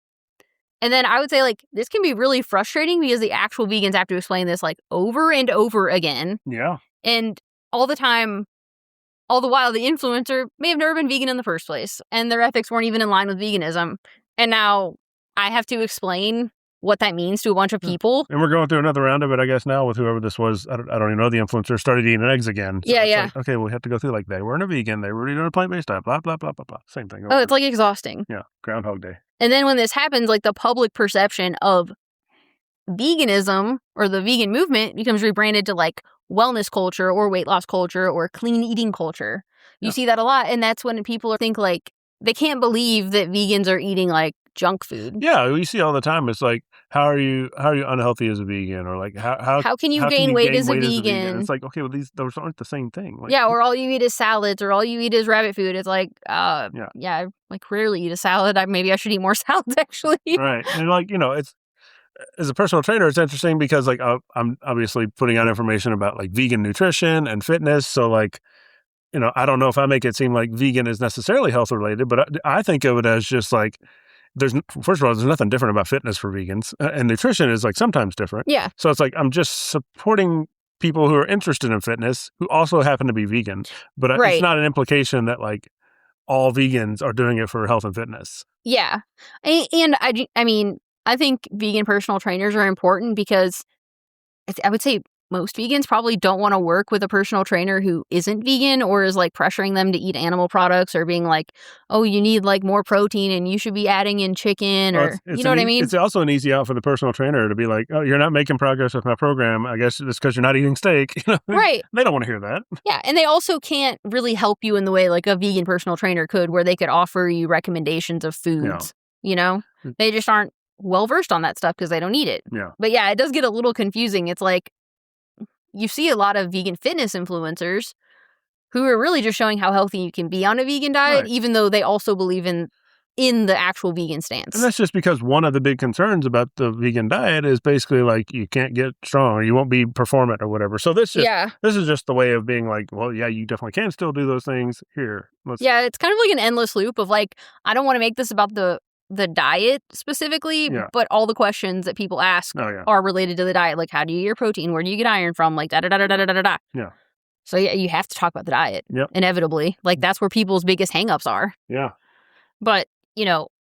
then I would say like this can be really frustrating because the actual vegans have to explain this like over and over again. Yeah. And all the time, all the while the influencer may have never been vegan in the first place and their ethics weren't even in line with veganism. And now I have to explain what that means to a bunch of people. And we're going through another round of it, I guess, now with whoever this was. I don't even know. The influencer started eating eggs again. So yeah. Like, okay, we have to go through like they weren't a vegan. They were eating a plant-based diet, blah, blah, blah, blah, blah. Same thing. Oh, it's like exhausting. Yeah. Groundhog Day. And then when this happens, like the public perception of veganism or the vegan movement becomes rebranded to like wellness culture or weight loss culture or clean eating culture. You see that a lot. And that's when people think like they can't believe that vegans are eating like junk food. Yeah, we see all the time. It's like, how are you unhealthy as a vegan, or like how can you gain weight as a vegan? It's like, okay, well those aren't the same thing. Like, yeah, or all you eat is salads, or all you eat is rabbit food. It's like, I like rarely eat a salad. Maybe I should eat more salads actually. Right, and like it's as a personal trainer, it's interesting because like I'm obviously putting out information about like vegan nutrition and fitness, so like. I don't know if I make it seem like vegan is necessarily health related, but I think of it as just like first of all, there's nothing different about fitness for vegans, and nutrition is like sometimes different. Yeah. So it's like I'm just supporting people who are interested in fitness who also happen to be vegan, but it's not an implication that like all vegans are doing it for health and fitness. Yeah, and I mean, I think vegan personal trainers are important because I would say most vegans probably don't want to work with a personal trainer who isn't vegan or is like pressuring them to eat animal products or being like, oh, you need like more protein and you should be adding in chicken or you know what I mean? It's also an easy out for the personal trainer to be like, oh, you're not making progress with my program. I guess it's because you're not eating steak. Right. They don't want to hear that. Yeah. And they also can't really help you in the way like a vegan personal trainer could, where they could offer you recommendations of foods, They just aren't well versed on that stuff because they don't eat it. Yeah. But yeah, it does get a little confusing. It's like, you see a lot of vegan fitness influencers who are really just showing how healthy you can be on a vegan diet, even though they also believe in the actual vegan stance. And that's just because one of the big concerns about the vegan diet is basically like you can't get strong or you won't be performant or whatever. So this is just the way of being like, well, yeah, you definitely can still do those things. Here. It's kind of like an endless loop of like, I don't want to make this about the diet specifically, but all the questions that people ask are related to the diet. Like, how do you get your protein? Where do you get iron from? Like, da-da-da-da-da-da-da. Yeah. So, yeah, you have to talk about the diet, inevitably. Like, that's where people's biggest hangups are. Yeah. But,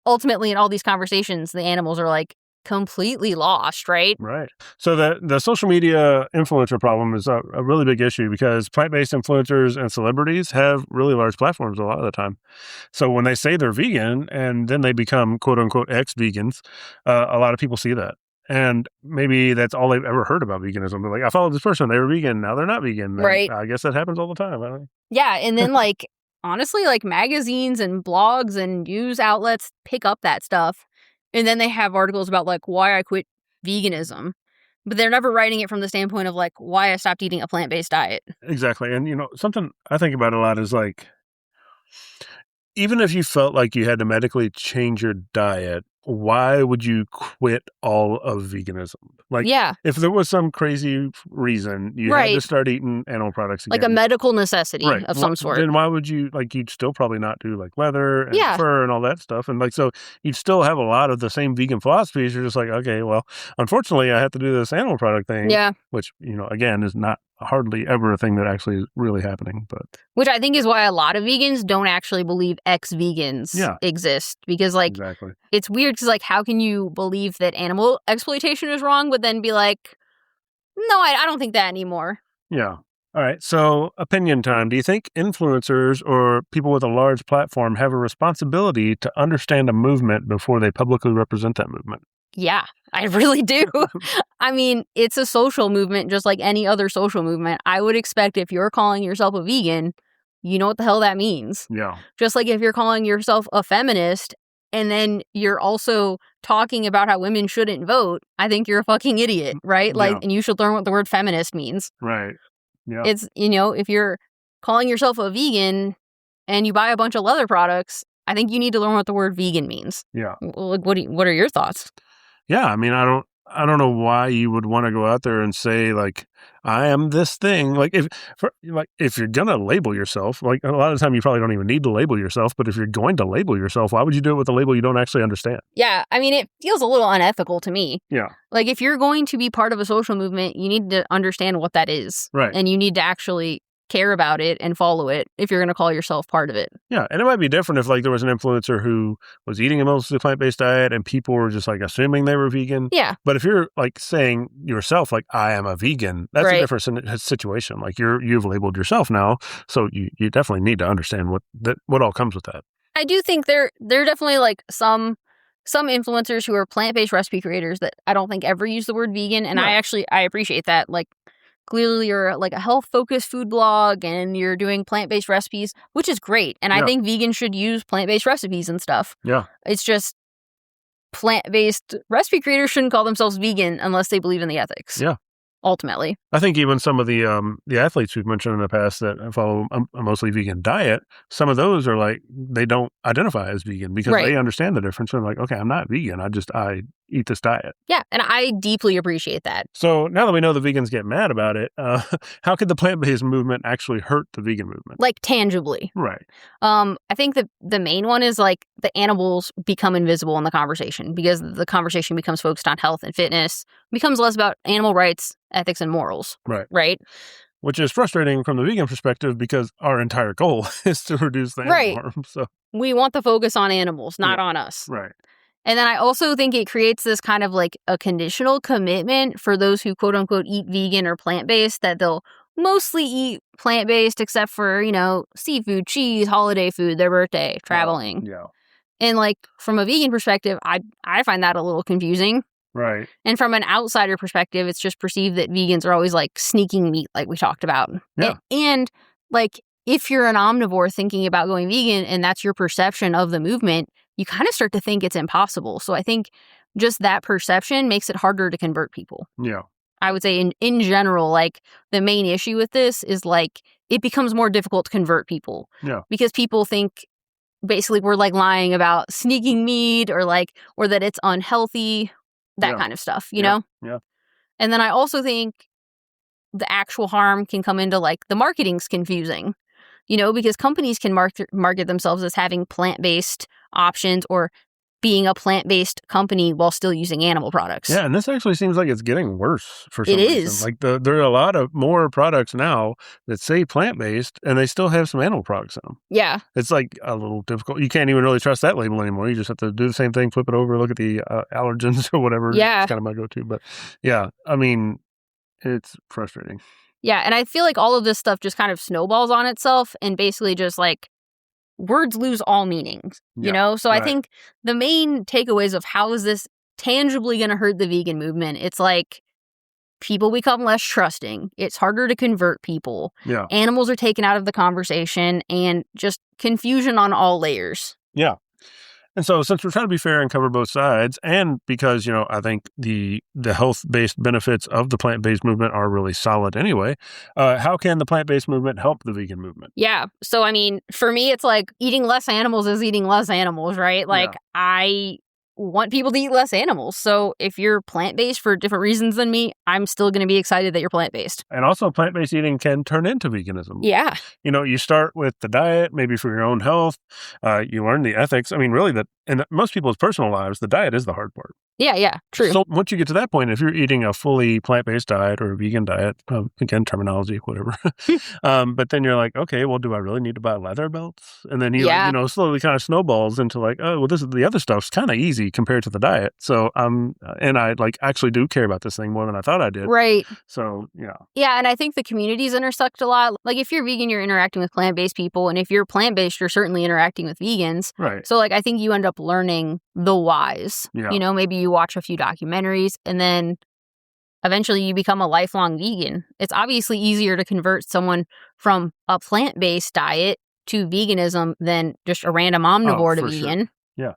ultimately in all these conversations, the animals are, like, completely lost, right? Right. So the social media influencer problem is a really big issue because plant-based influencers and celebrities have really large platforms a lot of the time. So when they say they're vegan and then they become quote-unquote ex-vegans, a lot of people see that. And maybe that's all they've ever heard about veganism. They're like, I followed this person, they were vegan, now they're not vegan. And right. I guess that happens all the time. I don't know. Yeah, and then like, honestly, like magazines and blogs and news outlets pick up that stuff. And then they have articles about, like, why I quit veganism. But they're never writing it from the standpoint of, like, why I stopped eating a plant-based diet. Exactly. And, something I think about a lot is, like, even if you felt like you had to medically change your diet, why would you quit all of veganism? Like, if there was some crazy reason you had to start eating animal products again. Like a medical necessity of some sort. Then why would you, like, you'd still probably not do, like, leather and fur and all that stuff. And, like, so you'd still have a lot of the same vegan philosophies. You're just like, okay, well, unfortunately, I have to do this animal product thing. Yeah. Which, again, is not hardly ever a thing that actually is really happening. But which I think is why a lot of vegans don't actually believe ex-vegans exist. Because, like, it's weird because, like, how can you believe that animal exploitation is wrong, but then be like, No, I don't think that anymore. Yeah. All right. So, opinion time. Do you think influencers or people with a large platform have a responsibility to understand a movement before they publicly represent that movement? Yeah, I really do. I mean, it's a social movement just like any other social movement. I would expect if you're calling yourself a vegan, you know what the hell that means. Yeah. Just like if you're calling yourself a feminist and then you're also talking about how women shouldn't vote, I think you're a fucking idiot, right? Like, Yeah. and you should learn what the word feminist means. Right. Yeah. It's, if you're calling yourself a vegan and you buy a bunch of leather products, I think you need to learn what the word vegan means. Yeah. Like, what are your thoughts? Yeah. I mean, I don't know why you would want to go out there and say like, I am this thing. Like if you're going to label yourself, like a lot of the time you probably don't even need to label yourself, but if you're going to label yourself, why would you do it with a label you don't actually understand? Yeah. I mean, it feels a little unethical to me. Yeah. Like if you're going to be part of a social movement, you need to understand what that is. Right. And you need to actually care about it and follow it if you're going to call yourself part of it. Yeah, and it might be different if like there was an influencer who was eating a mostly plant-based diet and people were just like assuming they were vegan. Yeah. But if you're like saying yourself like I am a vegan, that's Right. a different situation. Like you've labeled yourself now, so you definitely need to understand what all comes with that. I do think there are definitely like some influencers who are plant-based recipe creators that I don't think ever use the word vegan, and Right. I appreciate that. Like clearly you're like a health-focused food blog and you're doing plant-based recipes, which is great. And Yeah. I think vegans should use plant-based recipes and stuff. Yeah. It's just plant-based recipe creators shouldn't call themselves vegan unless they believe in the ethics. Yeah. Ultimately. I think even some of the athletes we've mentioned in the past that follow a mostly vegan diet, some of those are like they don't identify as vegan because Right. they understand the difference. And like, okay, I'm not vegan. I eat this diet. Yeah, and I deeply appreciate that. So now that we know the vegans get mad about it, how could the plant-based movement actually hurt the vegan movement? Like tangibly. Right. I think the main one is like the animals become invisible in the conversation because the conversation becomes focused on health and fitness, becomes less about animal rights, ethics, and morals. Right. Right? Which is frustrating from the vegan perspective because our entire goal is to reduce the animal Right. harm. So We want the focus on animals, not Yeah. on us. right. And then I also think it creates this kind of like a conditional commitment for those who quote unquote eat vegan or plant-based that they'll mostly eat plant-based except for, seafood, cheese, holiday food, their birthday, traveling. Yeah. And like from a vegan perspective, I find that a little confusing. Right. And from an outsider perspective, it's just perceived that vegans are always like sneaking meat like we talked about. Yeah. And like if you're an omnivore thinking about going vegan and that's your perception of the movement, you kind of start to think it's impossible. So I think just that perception makes it harder to convert people. Yeah. I would say in general, like the main issue with this is like it becomes more difficult to convert people. Yeah. Because people think basically we're like lying about sneaking meat or that it's unhealthy, that Yeah. kind of stuff, you Yeah. know? Yeah. And then I also think the actual harm can come into like the marketing's confusing, because companies can market themselves as having plant-based options or being a plant-based company while still using animal products. Yeah, and this actually seems like it's getting worse for some It reason. is. Like there are a lot of more products now that say plant-based and they still have some animal products in them. Yeah. It's like a little difficult. You can't even really trust that label anymore. You just have to do the same thing, flip it over, look at the allergens or whatever. Yeah. It's kind of my go-to. But yeah, I mean, it's frustrating. Yeah, and I feel like all of this stuff just kind of snowballs on itself and basically just like words lose all meanings, So I right. think the main takeaways of how is this tangibly going to hurt the vegan movement, it's like people become less trusting. It's harder to convert people. Yeah. Animals are taken out of the conversation and just confusion on all layers. Yeah. And so since we're trying to be fair and cover both sides, and because, I think the health-based benefits of the plant-based movement are really solid anyway, how can the plant-based movement help the vegan movement? Yeah. So, I mean, for me, it's like eating less animals is eating less animals, right? Like, I want people to eat less animals. So if you're plant-based for different reasons than me, I'm still going to be excited that you're plant-based. And also plant-based eating can turn into veganism. Yeah. You start with the diet, maybe for your own health. You learn the ethics. I mean, really, in most people's personal lives, the diet is the hard part. Yeah, true. So once you get to that point, if you're eating a fully plant-based diet or a vegan diet, again, terminology, whatever, but then you're like, okay, well, do I really need to buy leather belts? And then Yeah. slowly kind of snowballs into like, oh, well, the other stuff's kind of easy compared to the diet. So and I like actually do care about this thing more than I thought I did. Right. So yeah. Yeah, and I think the communities intersect a lot. Like if you're vegan, you're interacting with plant-based people, and if you're plant-based, you're certainly interacting with vegans. Right. So like I think you end up learning the whys. Yeah. Maybe you watch a few documentaries and then eventually you become a lifelong vegan. It's obviously easier to convert someone from a plant-based diet to veganism than just a random omnivore to vegan. Sure. Yeah.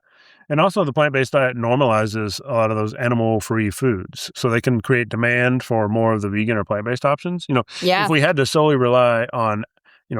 And also the plant-based diet normalizes a lot of those animal-free foods. So they can create demand for more of the vegan or plant-based options. If we had to solely rely on,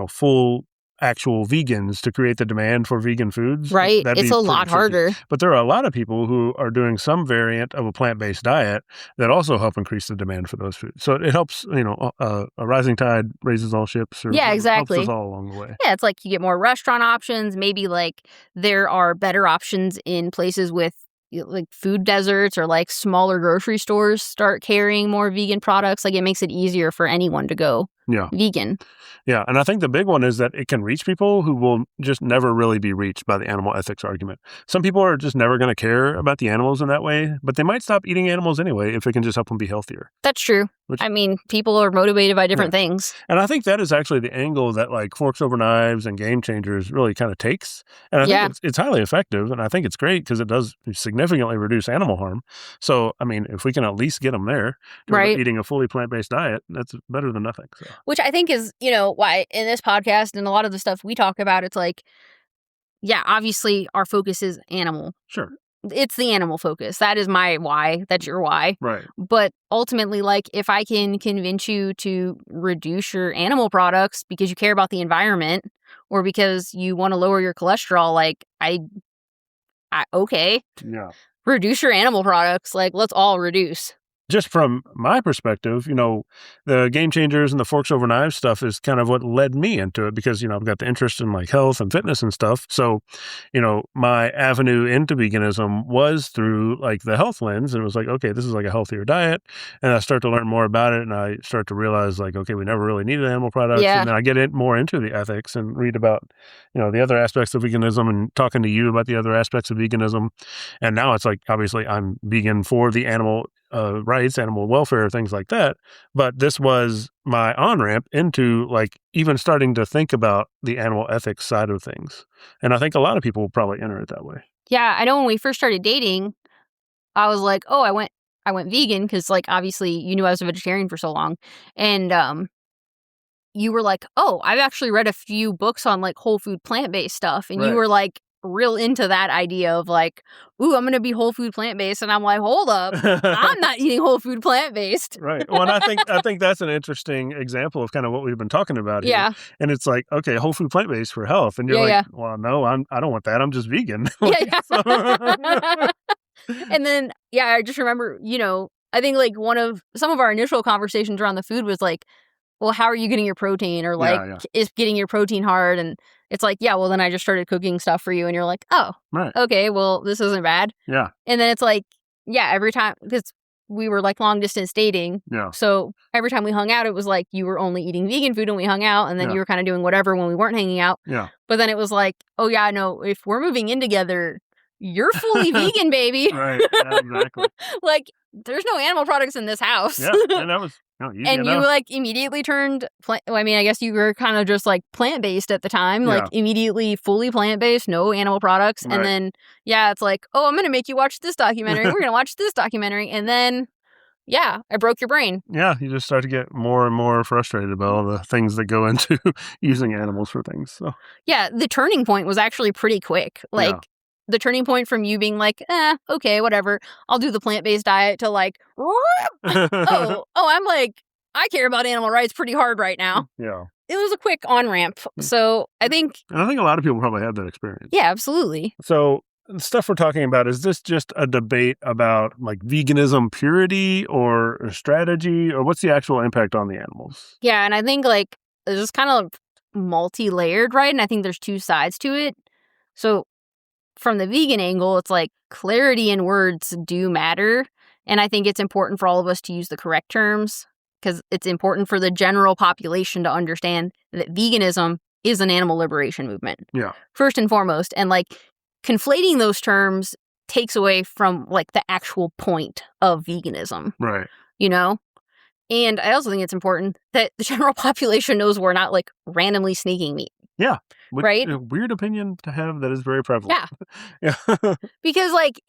full actual vegans to create the demand for vegan foods. Right. It's a lot harder. But there are a lot of people who are doing some variant of a plant-based diet that also help increase the demand for those foods. So it helps, a rising tide raises all ships. Yeah, exactly. Helps us all along the way. Yeah, it's like you get more restaurant options. Maybe like there are better options in places with like food deserts, or like smaller grocery stores start carrying more vegan products. Like it makes it easier for anyone to go vegan. Yeah, and I think the big one is that it can reach people who will just never really be reached by the animal ethics argument. Some people are just never going to care about the animals in that way, but they might stop eating animals anyway if it can just help them be healthihier. That's true. People are motivated by different things. And I think that is actually the angle that like Forks Over Knives and Game Changers really kind of takes. And I think it's highly effective, and I think it's great because it does significantly reduce animal harm. So, if we can at least get them there to eating a fully plant-based diet, that's better than nothing. So. Which I think is, why in this podcast and a lot of the stuff we talk about, it's like, yeah, obviously our focus is animal. Sure. It's the animal focus. That is my why. That's your why. Right. But ultimately, like, if I can convince you to reduce your animal products because you care about the environment or because you want to lower your cholesterol, like, okay. Yeah. Reduce your animal products. Like, let's all reduce. Just from my perspective, the Game Changers and the Forks Over Knives stuff is kind of what led me into it because, I've got the interest in like health and fitness and stuff. So, my avenue into veganism was through like the health lens. And it was like, okay, this is like a healthier diet. And I start to learn more about it. And I start to realize like, okay, we never really needed animal products. Yeah. And then I get more into the ethics and read about, the other aspects of veganism and talking to you about the other aspects of veganism. And now it's like, obviously I'm vegan for the animal rights, animal welfare, things like that. But this was my on-ramp into like even starting to think about the animal ethics side of things. And I think a lot of people will probably enter it that way. Yeah, I know when we first started dating, I was like, oh, I went vegan because like obviously you knew I was a vegetarian for so long. And you were like, oh, I've actually read a few books on like whole food plant-based stuff. And you were like real into that idea of like, ooh, I'm going to be whole food plant-based. And I'm like, hold up, I'm not eating whole food plant-based. Right. Well, and I think that's an interesting example of kind of what we've been talking about here. Yeah. And it's like, okay, whole food plant-based for health. And you're well, no, I don't want that. I'm just vegan. And then, I just remember, I think like some of our initial conversations around the food was like, well, how are you getting your protein? Or like, is getting your protein hard? And it's like, well, then I just started cooking stuff for you. And you're like, oh, okay, well, this isn't bad. Yeah. And then it's like, every time, because we were like long distance dating. Yeah. So every time we hung out, it was like you were only eating vegan food when we hung out. And then you were kind of doing whatever when we weren't hanging out. Yeah. But then it was like, oh, yeah, no, if we're moving in together, you're fully vegan, baby. Right. Yeah, exactly. Like, there's no animal products in this house. Yeah. And that was easy and enough. You like immediately turned I guess you were kind of just like plant-based at the time, like immediately fully plant-based, no animal products. Right. And then it's like, oh, I'm gonna make you watch this documentary. We're gonna watch this documentary. And then I broke your brain. Yeah, you just start to get more and more frustrated about all the things that go into using animals for things. So the turning point was actually pretty quick. Like the turning point from you being like, okay, whatever, I'll do the plant-based diet to like, I'm like, I care about animal rights pretty hard right now. Yeah. It was a quick on-ramp. So I think a lot of people probably had that experience. Yeah, absolutely. So the stuff we're talking about, is this just a debate about like veganism purity or strategy, or what's the actual impact on the animals? Yeah, and I think like it's kind of multi-layered, right? And I think there's two sides to it. So from the vegan angle, it's like clarity in words do matter. And I think it's important for all of us to use the correct terms because it's important for the general population to understand that veganism is an animal liberation movement. Yeah. First and foremost. And like conflating those terms takes away from like the actual point of veganism. Right. You know? And I also think it's important that the general population knows we're not like randomly sneaking meat. Yeah. Right? A weird opinion to have that is very prevalent. Yeah. Yeah. Because like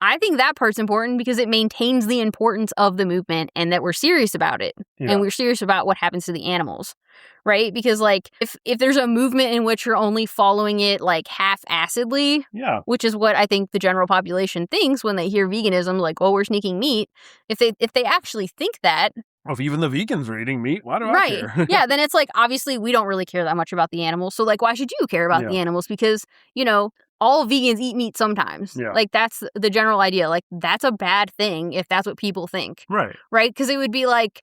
I think that part's important because it maintains the importance of the movement and that we're serious about it. Yeah. And we're serious about what happens to the animals. Right? Because like if there's a movement in which you're only following it like half-assedly, Yeah. which is what I think the general population thinks when they hear veganism, like, oh, we're sneaking meat. If they actually think that, Well, if even the vegans are eating meat, why do I right? care? Yeah, then it's like obviously we don't really care that much about the animals. So like, why should you care about the animals? Because all vegans eat meat sometimes. Yeah. Like that's the general idea. Like that's a bad thing if that's what people think. Right. Right? Because it would be like,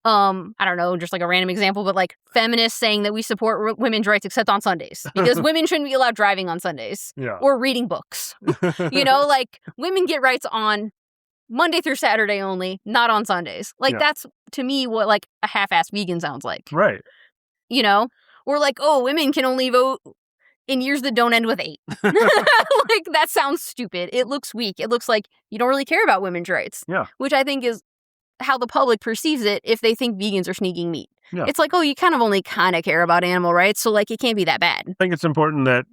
I don't know, just like a random example, but like feminists saying that we support women's rights except on Sundays because women shouldn't be allowed driving on Sundays or reading books. Like women get rights on Monday through Saturday only, not on Sundays. Like that's to me what like a half-assed vegan sounds like. Right. Or like, oh, women can only vote in years that don't end with 8. Like that sounds stupid. It looks weak. It looks like you don't really care about women's rights. Yeah. Which I think is how the public perceives it if they think vegans are sneaking meat. Yeah. It's like, oh, you kind of care about animal rights, so like it can't be that bad. I think it's important that,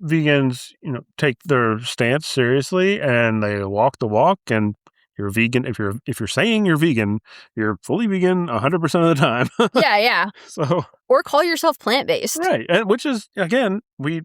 vegans, take their stance seriously and they walk the walk, and you're vegan. If you're saying you're vegan, you're fully vegan 100% of the time. Yeah. So or call yourself plant-based. Right. And which is, again, we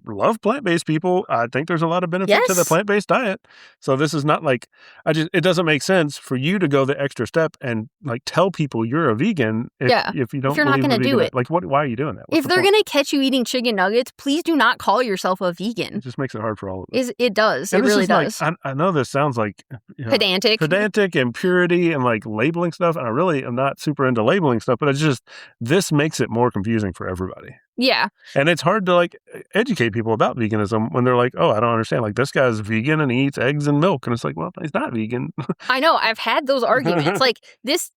love plant-based people. I think there's a lot of benefit to the plant-based diet. So this is not like, it doesn't make sense for you to go the extra step and like tell people you're a vegan if you don't if you're not going to do it. Like, why are you doing that? If they're going to catch you eating chicken nuggets, please do not call yourself a vegan. It just makes it hard for all of us. It does. And it really does. Like, I know this sounds like pedantic and purity and like labeling stuff. And I really am not super into labeling stuff, but it's just, this makes it more confusing for everybody. Yeah. And it's hard to like educate people about veganism when they're like, oh, I don't understand. Like this guy's vegan and he eats eggs and milk. And it's like, well, he's not vegan. I know. I've had those arguments. Like this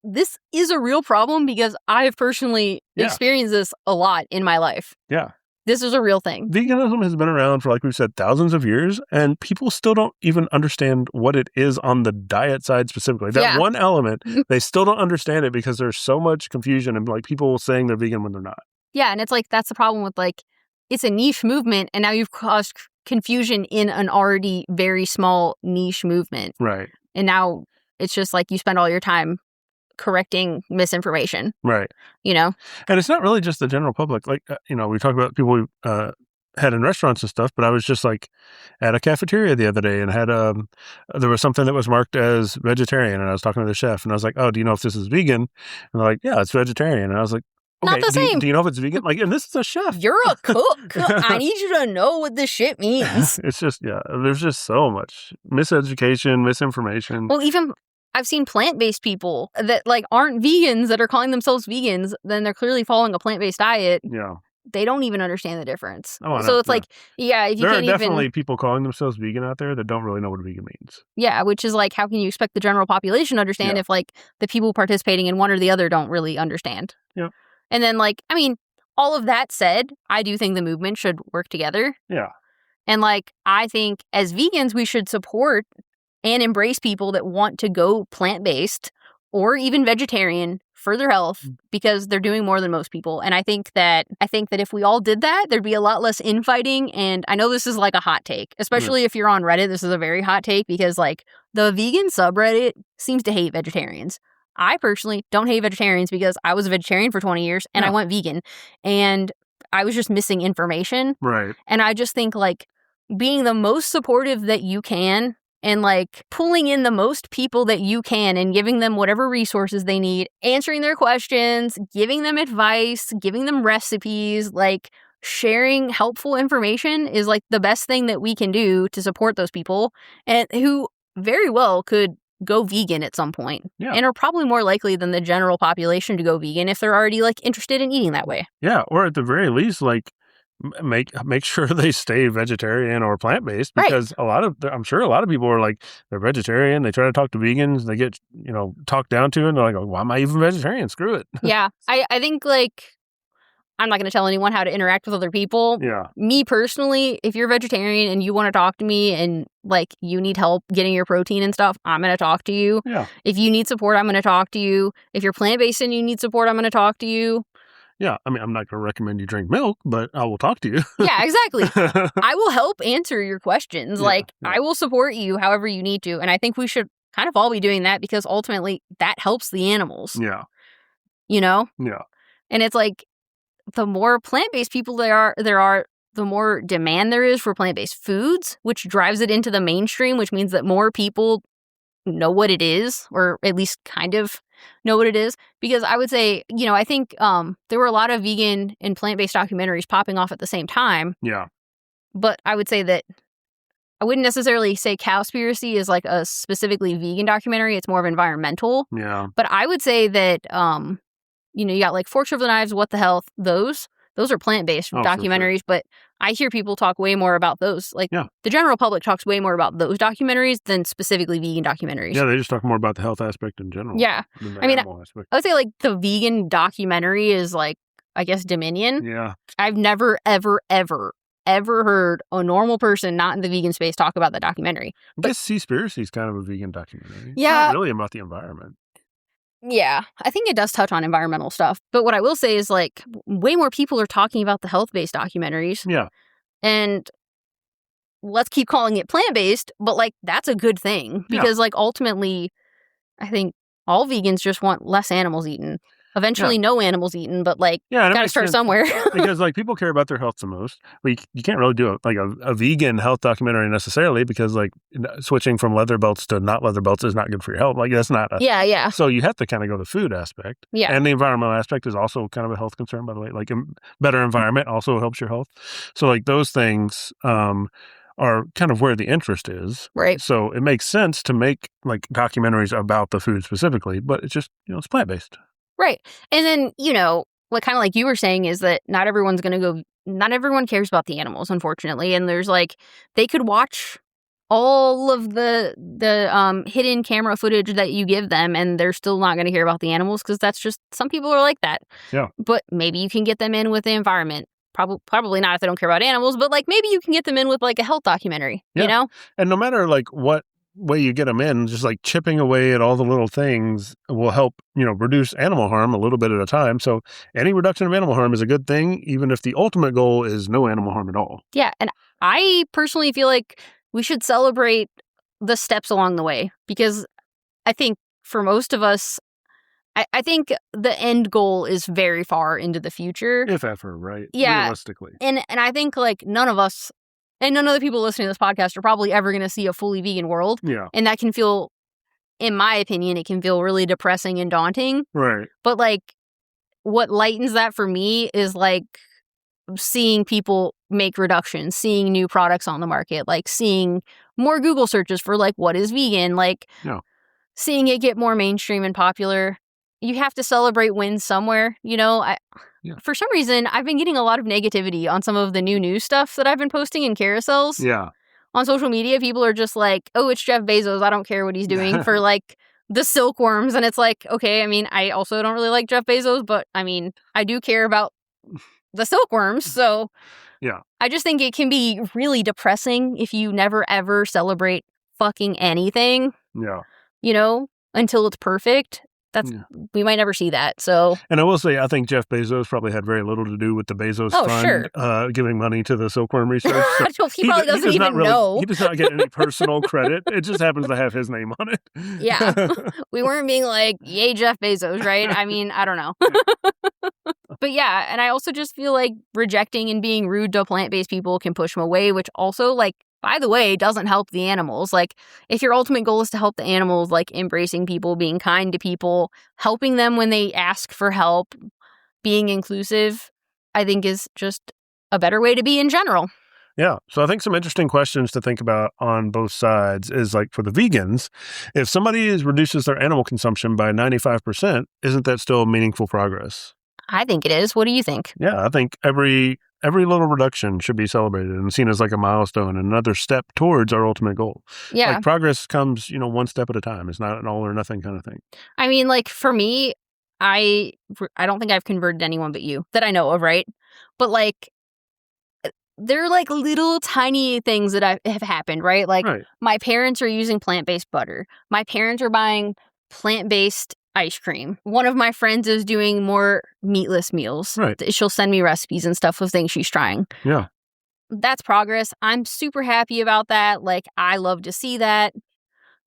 is a real problem because I've personally experienced this a lot in my life. Yeah. This is a real thing. Veganism has been around for, like we've said, thousands of years, and people still don't even understand what it is on the diet side specifically. That one element, they still don't understand it because there's so much confusion and like people saying they're vegan when they're not. Yeah, and it's like that's the problem with like it's a niche movement, and now you've caused confusion in an already very small niche movement. Right. And now it's just like you spend all your time correcting misinformation. Right. And it's not really just the general public. Like, we talk about people we had in restaurants and stuff, but I was just like at a cafeteria the other day and had there was something that was marked as vegetarian, and I was talking to the chef and I was like, oh, do you know if this is vegan? And they're like, yeah, it's vegetarian. And I was like, okay, not the same. Do you know if it's vegan? Like, and this is a chef. You're a cook. I need you to know what this shit means. It's just, there's just so much miseducation, misinformation. Well, even I've seen plant-based people that like aren't vegans that are calling themselves vegans, then they're clearly following a plant-based diet. Yeah. They don't even understand the difference. Oh, so it's like, if you there can't are definitely people calling themselves vegan out there that don't really know what vegan means. Yeah, which is like, how can you expect the general population to understand if like the people participating in one or the other don't really understand? Yeah. And then like, all of that said, I do think the movement should work together. Yeah. And like, I think as vegans, we should support and embrace people that want to go plant-based or even vegetarian for their health because they're doing more than most people. And I think that if we all did that, there'd be a lot less infighting. And I know this is like a hot take, especially if you're on Reddit. This is a very hot take because like the vegan subreddit seems to hate vegetarians. I personally don't hate vegetarians because I was a vegetarian for 20 years and I went vegan and I was just missing information. Right. And I just think like being the most supportive that you can and like pulling in the most people that you can and giving them whatever resources they need, answering their questions, giving them advice, giving them recipes, like sharing helpful information is like the best thing that we can do to support those people and who very well could go vegan at some point and are probably more likely than the general population to go vegan if they're already like interested in eating that way. Yeah. Or at the very least, like make sure they stay vegetarian or plant-based, because I'm sure a lot of people are like, they're vegetarian, they try to talk to vegans, they get, talked down to, and they're like, oh, why am I even vegetarian? Screw it. Yeah. I think, like, I'm not going to tell anyone how to interact with other people. Yeah. Me personally, if you're vegetarian and you want to talk to me and, like, you need help getting your protein and stuff, I'm going to talk to you. Yeah. If you need support, I'm going to talk to you. If you're plant-based and you need support, I'm going to talk to you. Yeah, I mean, I'm not going to recommend you drink milk, but I will talk to you. Yeah, exactly. I will help answer your questions. Yeah. I will support you however you need to. And I think we should kind of all be doing that, because ultimately that helps the animals. Yeah. Yeah. And it's like, the more plant-based people there are, the more demand there is for plant-based foods, which drives it into the mainstream, which means that more people know what it is, or at least kind of know what it is. Because I would say, I think there were a lot of vegan and plant-based documentaries popping off at the same time. Yeah. But I would say that I wouldn't necessarily say Cowspiracy is like a specifically vegan documentary. It's more of environmental. Yeah. But I would say that, you got like Forks Over the Knives, What the Health, those are plant-based documentaries. Sure. But I hear people talk way more about those. Like, the general public talks way more about those documentaries than specifically vegan documentaries. Yeah, they just talk more about the health aspect in general. Yeah. I mean, I would say, like, the vegan documentary is, like, I guess, Dominion. Yeah. I've never, ever, ever, ever heard a normal person not in the vegan space talk about that documentary. I guess Seaspiracy is kind of a vegan documentary. Yeah. It's not really about the environment. Yeah, I think it does touch on environmental stuff. But what I will say is, like, way more people are talking about the health-based documentaries. Yeah. And let's keep calling it plant-based, but, like, that's a good thing. Because, like, ultimately, I think all vegans just want less animals eaten. Eventually, no animals eaten, but, like, gotta start somewhere. Because, like, people care about their health the most. You can't really do a vegan health documentary necessarily, because, like, switching from leather belts to not leather belts is not good for your health. Like, that's not Yeah. So you have to kind of go the food aspect. Yeah. And the environmental aspect is also kind of a health concern, by the way. Like, better environment also helps your health. So, like, those things are kind of where the interest is. Right. So it makes sense to make, like, documentaries about the food specifically, but it's just, it's plant-based. Right. And then, what kind of like you were saying is that not everyone cares about the animals, unfortunately. And there's, like, they could watch all of the hidden camera footage that you give them, and they're still not going to care about the animals, because that's just, some people are like that. Yeah. But maybe you can get them in with the environment. Probably not if they don't care about animals, but, like, maybe you can get them in with, like, a health documentary, And no matter, like, what way you get them in, just, like, chipping away at all the little things will help, reduce animal harm a little bit at a time. So any reduction of animal harm is a good thing, even if the ultimate goal is no animal harm at all. Yeah. And I personally feel like we should celebrate the steps along the way, because I think for most of us, I think the end goal is very far into the future. If ever, right? Yeah. Realistically. And I think, like, none of us, and none of the people listening to this podcast are probably ever going to see a fully vegan world. Yeah. And that can feel, in my opinion, it can feel really depressing and daunting. Right. But, like, what lightens that for me is, like, seeing people make reductions, seeing new products on the market, like, seeing more Google searches for, like, what is vegan, like, seeing it get more mainstream and popular. You have to celebrate wins somewhere, For some reason, I've been getting a lot of negativity on some of the new news stuff that I've been posting in carousels. Yeah. On social media, people are just like, oh, it's Jeff Bezos. I don't care what he's doing for, like, the silkworms. And it's like, okay, I mean, I also don't really like Jeff Bezos, but, I mean, I do care about the silkworms. So yeah, I just think it can be really depressing if you never, ever celebrate fucking anything. Yeah. Until it's perfect. We might never see that. So, and I will say, I think Jeff Bezos probably had very little to do with the Bezos Fund giving money to the silkworm research. So he probably doesn't even know. He does not get any personal credit. It just happens to have his name on it. Yeah, we weren't being like, "Yay, Jeff Bezos!" Right? I mean, I don't know. But yeah, and I also just feel like rejecting and being rude to plant-based people can push them away, which also, like, by the way, doesn't help the animals. Like, if your ultimate goal is to help the animals, like, embracing people, being kind to people, helping them when they ask for help, being inclusive, I think is just a better way to be in general. Yeah. So I think some interesting questions to think about on both sides is, like, for the vegans, if somebody reduces their animal consumption by 95%, isn't that still meaningful progress? I think it is. What do you think? Yeah, I think every every little reduction should be celebrated and seen as like a milestone, another step towards our ultimate goal. Yeah. Like progress comes, one step at a time. It's not an all or nothing kind of thing. I mean, like for me, I don't think I've converted anyone but you that I know of, right? But like, they're like little tiny things that have happened, right? Like my parents are using plant-based butter. My parents are buying plant-based ice cream. One of my friends is doing more meatless meals. Right. She'll send me recipes and stuff of things she's trying. Yeah. That's progress. I'm super happy about that. Like, I love to see that,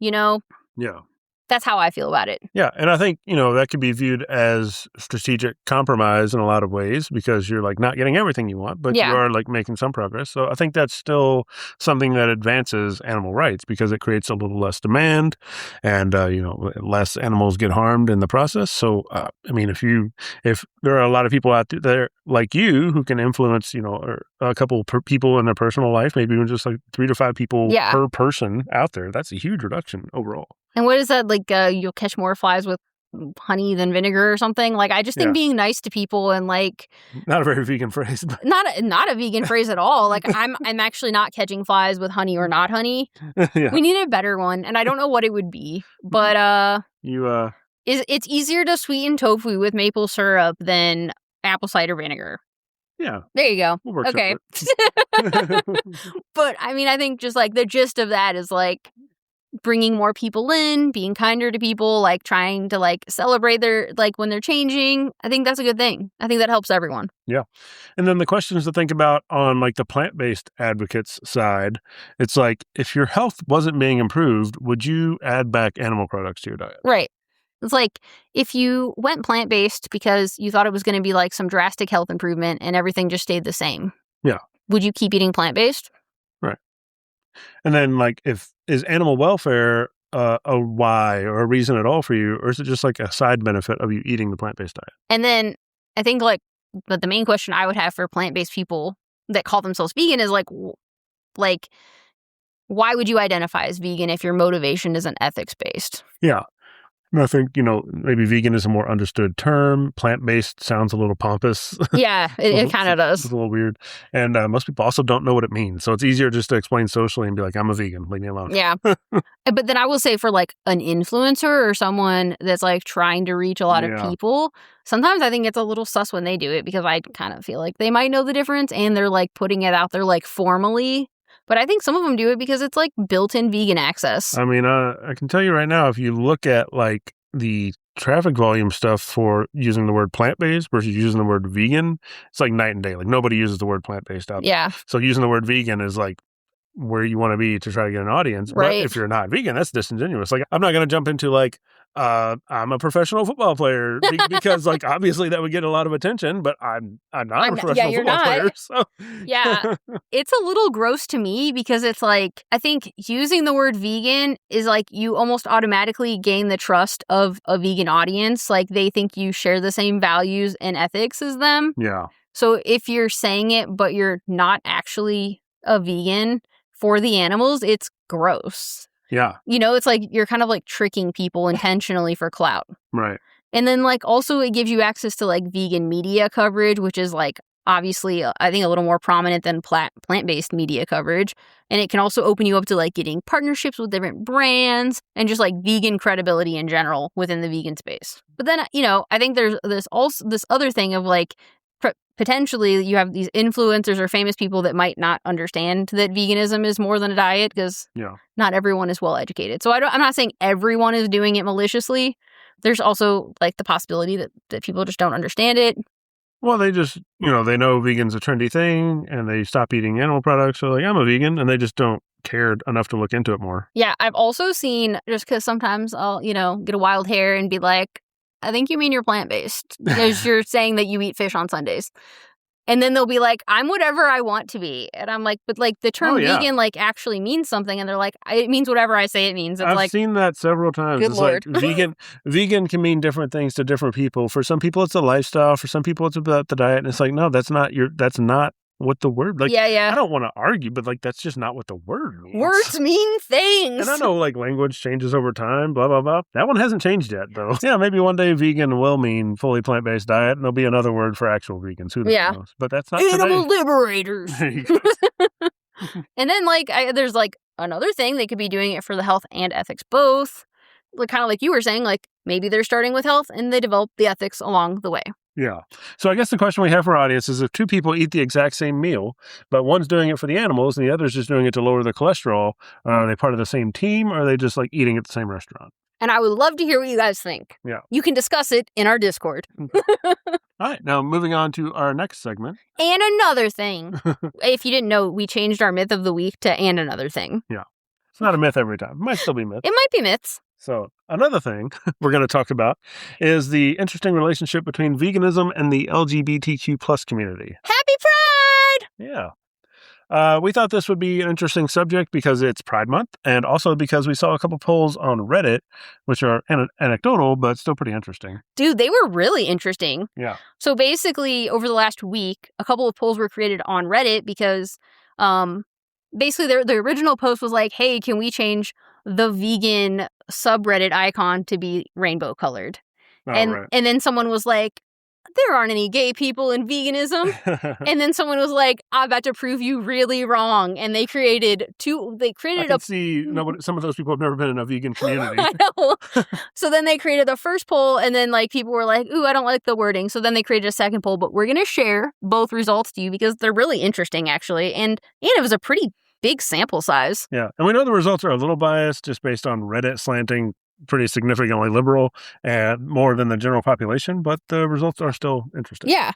Yeah. That's how I feel about it. Yeah. And I think, that could be viewed as strategic compromise in a lot of ways because you're like not getting everything you want, but you are like making some progress. So I think that's still something that advances animal rights because it creates a little less demand and, less animals get harmed in the process. So, I mean, if there are a lot of people out there like you who can influence, or a couple people in their personal life, maybe even just like 3 to 5 people per person out there, that's a huge reduction overall. And what is that, like, you'll catch more flies with honey than vinegar or something? Like, I just think being nice to people and, like... Not a very vegan phrase. But... Not a vegan phrase at all. Like, I'm actually not catching flies with honey or not honey. We need a better one, and I don't know what it would be. But, it's easier to sweeten tofu with maple syrup than apple cider vinegar. Yeah. There you go. We'll okay. But, I mean, I think just, like, the gist of that is, like... bringing more people in, being kinder to people, like trying to like celebrate their, like when they're changing. I think that's a good thing. I think that helps everyone. Yeah. And then the questions to think about on like the plant-based advocates side, it's like, if your health wasn't being improved, would you add back animal products to your diet? Right. It's like if you went plant-based because you thought it was going to be like some drastic health improvement and everything just stayed the same. Yeah. Would you keep eating plant-based? Right. And then, like, is animal welfare a why or a reason at all for you, or is it just like a side benefit of you eating the plant-based diet? And then I think like the main question I would have for plant-based people that call themselves vegan is like why would you identify as vegan if your motivation isn't ethics-based? Yeah. And I think, maybe vegan is a more understood term. Plant-based sounds a little pompous. Yeah, it kind of does. It's a little weird. And most people also don't know what it means. So it's easier just to explain socially and be like, I'm a vegan. Leave me alone. Yeah. But then I will say for like an influencer or someone that's like trying to reach a lot of people, sometimes I think it's a little sus when they do it because I kind of feel like they might know the difference and they're like putting it out there like formally. But I think some of them do it because it's like built-in vegan access. I mean, I can tell you right now, if you look at like the traffic volume stuff for using the word plant-based versus using the word vegan, it's like night and day. Like nobody uses the word plant-based out there. Yeah. So using the word vegan is like where you want to be to try to get an audience. Right. But if you're not vegan, that's disingenuous. Like I'm not going to jump into like, I'm a professional football player because like obviously that would get a lot of attention, but I'm not a professional football player. So. Yeah. It's a little gross to me because it's like, I think using the word vegan is like you almost automatically gain the trust of a vegan audience. Like they think you share the same values and ethics as them. Yeah. So if you're saying it, but you're not actually a vegan for the animals, it's gross. Yeah. It's like you're kind of like tricking people intentionally for clout. Right. And then like also it gives you access to like vegan media coverage, which is like obviously I think a little more prominent than plant-based media coverage. And it can also open you up to like getting partnerships with different brands and just like vegan credibility in general within the vegan space. But then, I think there's also this other thing of like potentially you have these influencers or famous people that might not understand that veganism is more than a diet because not everyone is well educated. So I'm not saying everyone is doing it maliciously. There's also like the possibility that people just don't understand it. Well, they just, they know vegan's a trendy thing and they stop eating animal products. So like, I'm a vegan, and they just don't care enough to look into it more. Yeah. I've also seen, just because sometimes I'll, get a wild hair and be like, I think you mean you're plant-based because you're saying that you eat fish on Sundays. And then they'll be like, I'm whatever I want to be. And I'm like, but like the term vegan like actually means something. And they're like, it means whatever I say it means. It's I've seen that several times. Good it's Lord. Like vegan can mean different things to different people. For some people, it's a lifestyle. For some people, it's about the diet. And it's like, no, that's not what the word, like, Yeah. I don't want to argue, but like, that's just not what the word means. Words mean things. And I know like language changes over time, blah, blah, blah. That one hasn't changed yet though. Yeah, maybe one day vegan will mean fully plant-based diet and there'll be another word for actual vegans. Who knows? But that's not Animal today. liberators. And then like there's like another thing, they could be doing it for the health and ethics both. Like kind of like you were saying, like maybe they're starting with health and they develop the ethics along the way. Yeah. So I guess the question we have for our audience is if two people eat the exact same meal, but one's doing it for the animals and the other's just doing it to lower their cholesterol, are they part of the same team or are they just like eating at the same restaurant? And I would love to hear what you guys think. Yeah. You can discuss it in our Discord. All right. Now moving on to our next segment. And another thing. If you didn't know, we changed our myth of the week to and another thing. Yeah. It's not a myth every time. It might still be myth. It might be myths. So another thing we're going to talk about is the interesting relationship between veganism and the LGBTQ plus community. Happy Pride! Yeah. We thought this would be an interesting subject because it's Pride Month and also because we saw a couple polls on Reddit, which are anecdotal, but still pretty interesting. Dude, they were really interesting. Yeah. So basically, over the last week, a couple of polls were created on Reddit because basically the original post was like, hey, can we change the vegan subreddit icon to be rainbow colored? Right. And then someone was like, there aren't any gay people in veganism. And then someone was like, I'm about to prove you really wrong. And they created I can see some of those people have never been in a vegan community. I know. So then they created the first poll, and then like people were like, ooh, I don't like the wording. So then they created a second poll, but we're going to share both results to you because they're really interesting, actually. And it was a pretty big sample size. Yeah. And we know the results are a little biased just based on Reddit slanting pretty significantly liberal and more than the general population, but the results are still interesting. Yeah.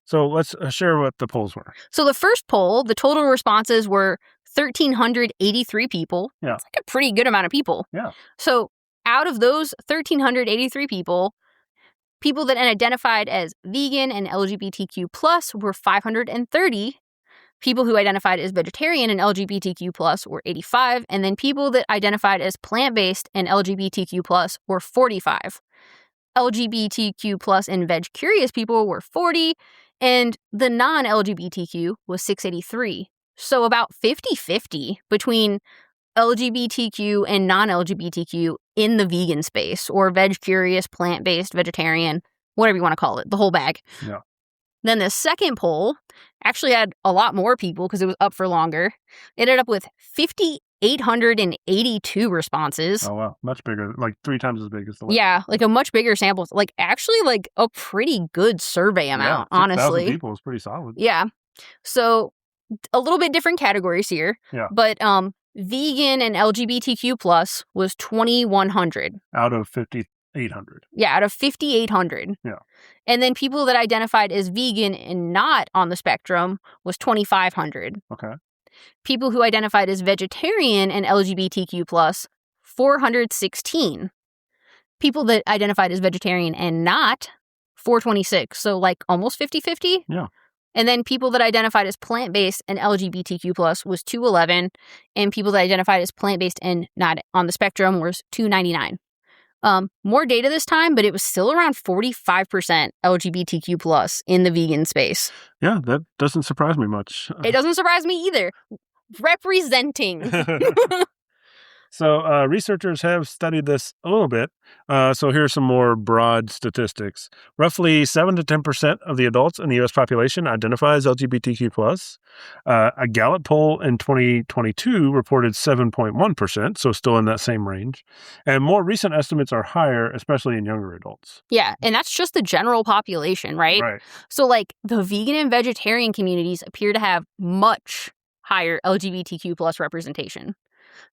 So let's share what the polls were. So the first poll, the total responses were 1,383 people. Yeah. That's like a pretty good amount of people. Yeah. So out of those 1,383 people that identified as vegan and LGBTQ plus were 530. People who identified as vegetarian and LGBTQ plus were 85, and then people that identified as plant-based and LGBTQ plus were 45. LGBTQ plus and veg-curious people were 40, and the non-LGBTQ was 683. So about 50-50 between LGBTQ and non-LGBTQ in the vegan space, or veg-curious, plant-based, vegetarian, whatever you want to call it, the whole bag. Yeah. Then the second poll actually had a lot more people because it was up for longer. It ended up with 5,882 responses. Oh, wow. Much bigger, like 3 times as big as the last. Yeah, like a much bigger sample. Like actually like a pretty good survey amount, honestly. 6,000 people is pretty solid. Yeah. So a little bit different categories here. Yeah. But vegan and LGBTQ plus was 2,100. Out of 5,800. Yeah, out of 5,800. Yeah. And then people that identified as vegan and not on the spectrum was 2,500. Okay. People who identified as vegetarian and LGBTQ plus, 416. People that identified as vegetarian and not, 426. So like almost 50-50. Yeah. And then people that identified as plant-based and LGBTQ plus was 211. And people that identified as plant-based and not on the spectrum was 299. More data this time, but it was still around 45% LGBTQ plus in the vegan space. Yeah, that doesn't surprise me much. It doesn't surprise me either. Representing. So researchers have studied this a little bit. So here's some more broad statistics. Roughly 7 to 10% of the adults in the U.S. population identify as LGBTQ+. A Gallup poll in 2022 reported 7.1%, so still in that same range. And more recent estimates are higher, especially in younger adults. Yeah, and that's just the general population, right? Right. So like the vegan and vegetarian communities appear to have much higher LGBTQ+ representation.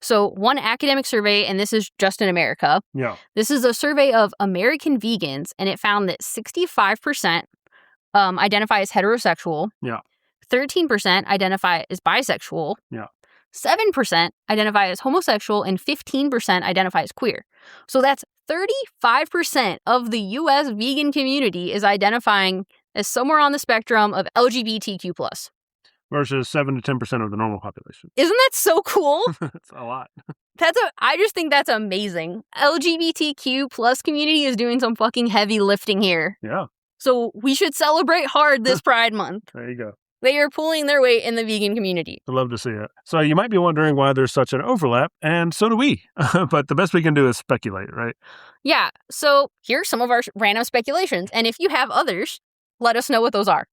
So one academic survey, and this is just in America. Yeah. This is a survey of American vegans, and it found that 65% identify as heterosexual. Yeah. 13% identify as bisexual. Yeah. 7% identify as homosexual, and 15% identify as queer. So that's 35% of the U.S. vegan community is identifying as somewhere on the spectrum of LGBTQ+. Versus 7 to 10% of the normal population. Isn't that so cool? That's a lot. I just think that's amazing. LGBTQ plus community is doing some fucking heavy lifting here. Yeah. So we should celebrate hard this Pride Month. There you go. They are pulling their weight in the vegan community. I'd love to see it. So you might be wondering why there's such an overlap, and so do we. But the best we can do is speculate, right? Yeah. So here's some of our random speculations. And if you have others, let us know what those are.